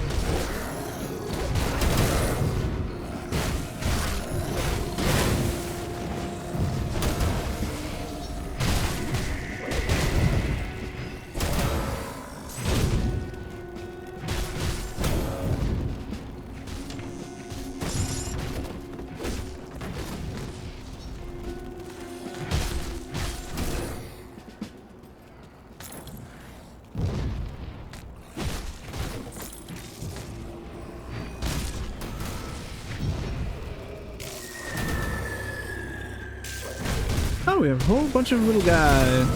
Oh, we have a whole bunch of little guys.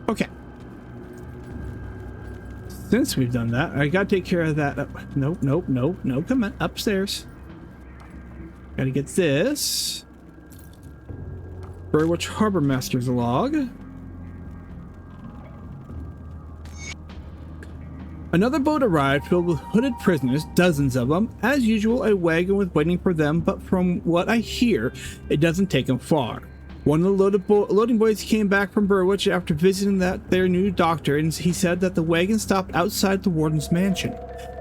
Okay. Since we've done that, I gotta take care of that. Nope, come on, upstairs. Gotta get this. Burwitch Harbor Master's log. Another boat arrived filled with hooded prisoners, dozens of them. As usual, a wagon was waiting for them, but from what I hear, it doesn't take them far. One of the loading boys came back from Burwitch after visiting their new doctor, and he said that the wagon stopped outside the warden's mansion.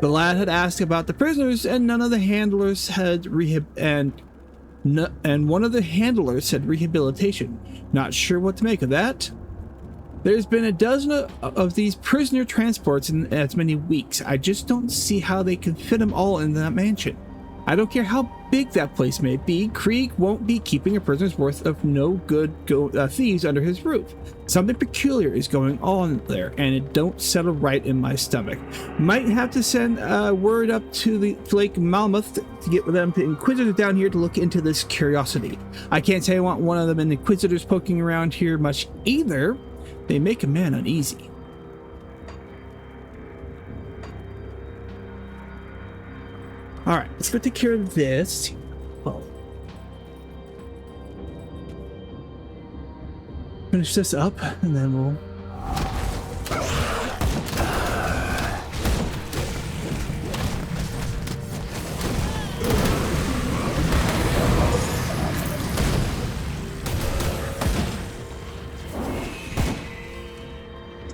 The lad had asked about the prisoners, and none of the handlers had one of the handlers said rehabilitation. Not sure what to make of that. There's been a dozen of these prisoner transports in as many weeks. I just don't see how they can fit them all in that mansion. I don't care how big that place may be, Krieg won't be keeping a prisoner's worth of no good thieves under his roof. Something peculiar is going on there, and it don't settle right in my stomach. Might have to send word up to the Lake Malmouth to get them to Inquisitors down here to look into this curiosity. I can't say I want one of them Inquisitors poking around here much either. They make a man uneasy. Alright, let's go take care of this. Oh. Finish this up, and then we'll...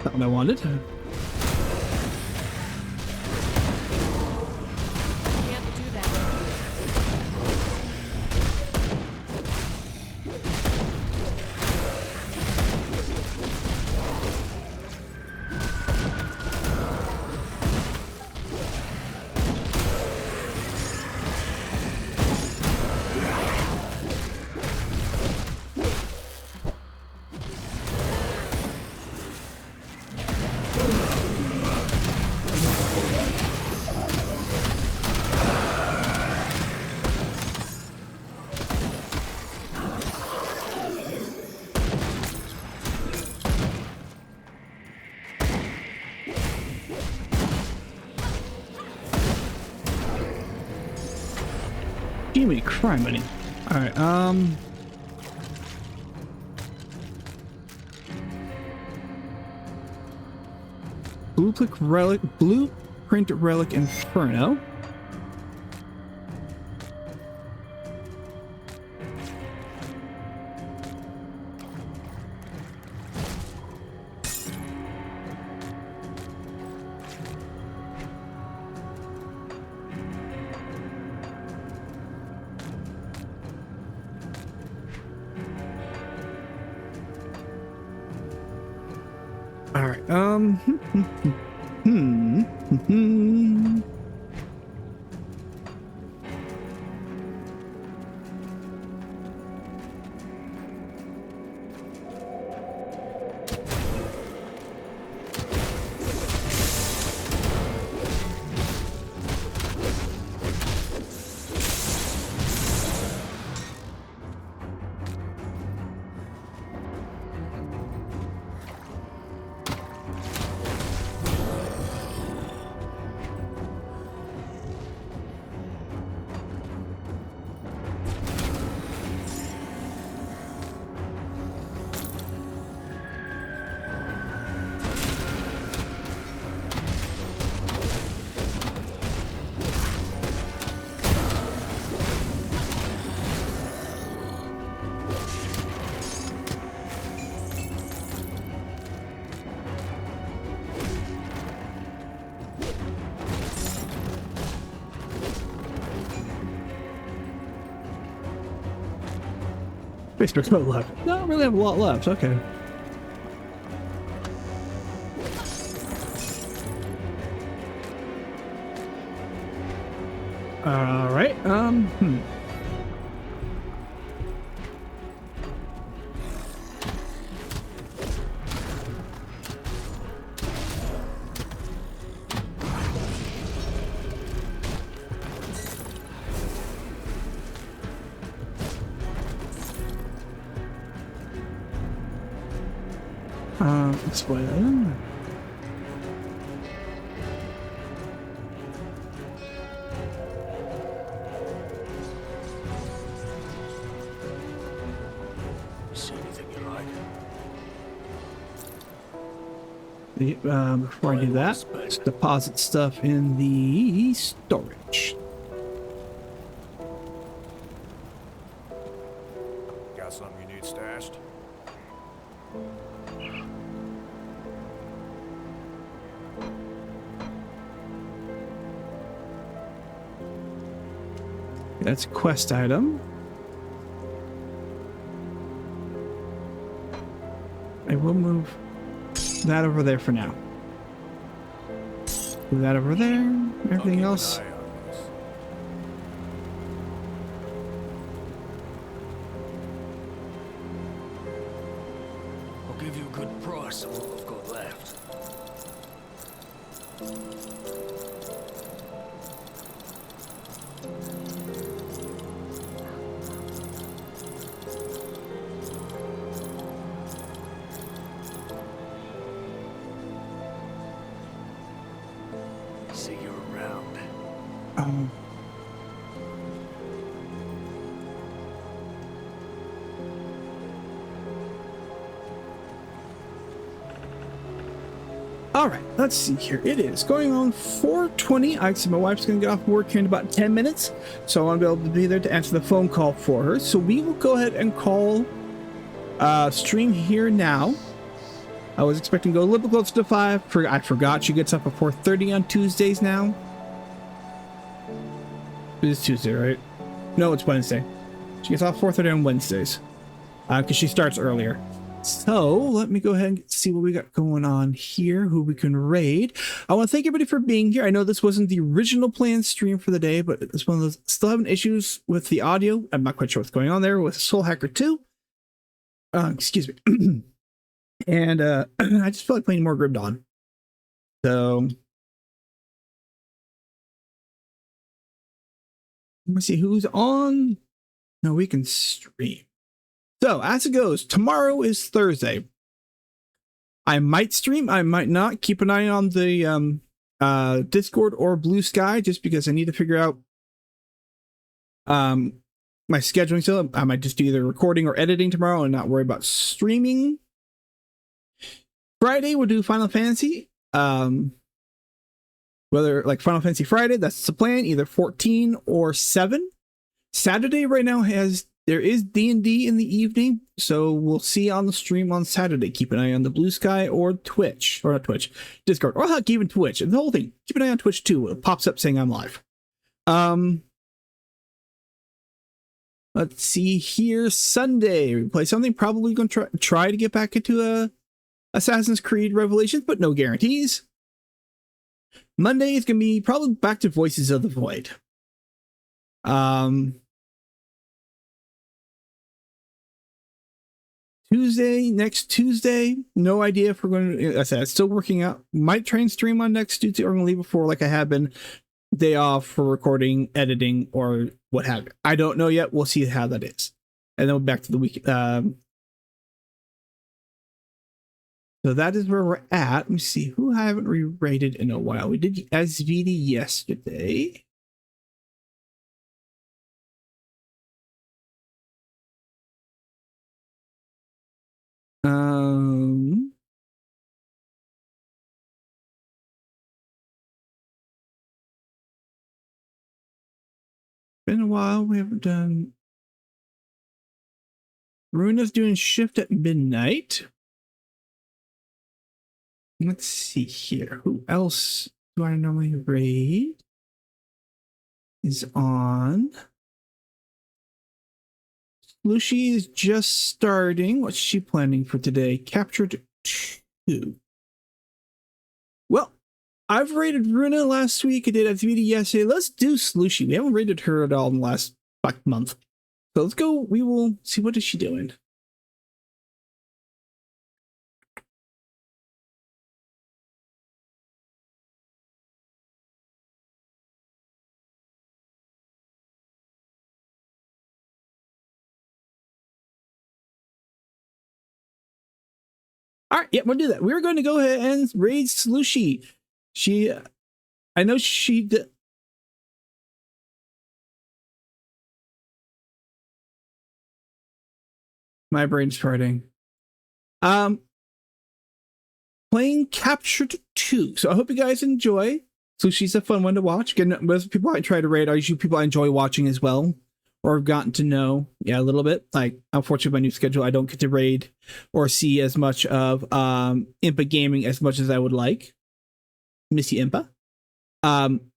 Not what I wanted. Jimmy crime money. All right. Blueprint relic Inferno. All right. Space Dark's about left. No, I don't really have a lot left. Okay. All right. Display that. See anything you like? Before I do that, let's deposit stuff in the storage. Got something you need stashed? That's a quest item. I will move that over there for now. Move that over there. Everything else. I'll give you a good price on what I've got left. See you around. All right, let's see here. It is going on 4:20. I said my wife's going to get off work here in about 10 minutes, so I want to be able to be there to answer the phone call for her. So we will go ahead and call stream here now. I was expecting to go a little bit closer to 5. I forgot she gets up at 4:30 on Tuesdays now. It is Tuesday, right? No, it's Wednesday. She gets off 4:30 on Wednesdays because she starts earlier. So let me go ahead and see what we got going on here, who we can raid. I want to thank everybody for being here. I know this wasn't the original planned stream for the day, but it's one of those still having issues with the audio. I'm not quite sure what's going on there with Soul Hacker 2. Excuse me. And I just feel like playing more Grim Dawn. So let me see who's on. No, we can stream. So as it goes, tomorrow is Thursday. I might stream, I might not. Keep an eye on the Discord or Blue Sky, just because I need to figure out my scheduling. So I might just do either recording or editing tomorrow and not worry about streaming. Friday we'll do Final Fantasy. Whether like Final Fantasy Friday, that's the plan, either 14 or 7. Saturday right now there is D&D in the evening, so we'll see on the stream on Saturday. Keep an eye on the Blue Sky or Twitch, or not Twitch, Discord, or heck, even Twitch. And the whole thing, keep an eye on Twitch too. It pops up saying I'm live. Let's see here. Sunday, we play something. Probably going to try to get back into Assassin's Creed Revelations, but no guarantees. Monday is going to be probably back to Voices of the Void. Next Tuesday, no idea if we're going to, I said, it's still working out. Might try and stream on next Tuesday, or I'm going to leave before like I have been. Day off for recording, editing, or what have you. I don't know yet. We'll see how that is. And then back to the week. So that is where we're at. Let me see who I haven't re-rated in a while. We did SVD yesterday. Been a while. We haven't done. Runa's doing shift at midnight. Let's see here. Who else do I normally raid? Is on. Lucy is just starting. What's she planning for today? Captured 2. Well, I've rated Runa last week. I did SVD yesterday. Let's do Slushy. We haven't rated her at all in the last month. So let's go. We will see what is she doing. All right, yeah, we'll do that. We're going to go ahead and raid Slushy. I know she. My brain's farting. Playing Captured 2. So I hope you guys enjoy. Slushy's a fun one to watch. Again, most people I try to raid are usually people I enjoy watching as well, or have gotten to know, a little bit. Like, unfortunately, my new schedule, I don't get to raid or see as much of Impa Gaming as much as I would like. Missy Impa.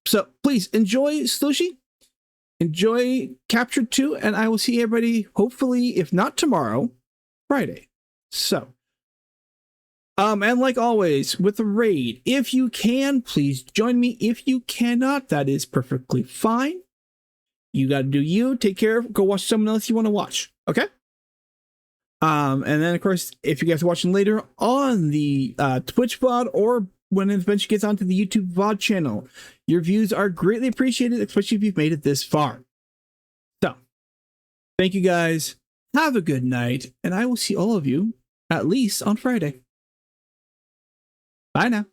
So please enjoy Slushy. Enjoy Captured 2, and I will see everybody, hopefully, if not tomorrow, Friday. So, and like always, with the raid, if you can, please join me. If you cannot, that is perfectly fine. You got to do you. Take care. Go watch someone else you want to watch. Okay? And then, of course, if you guys are watching later on the Twitch VOD, or when it eventually gets onto the YouTube VOD channel, your views are greatly appreciated, especially if you've made it this far. So, thank you guys. Have a good night, and I will see all of you at least on Friday. Bye now.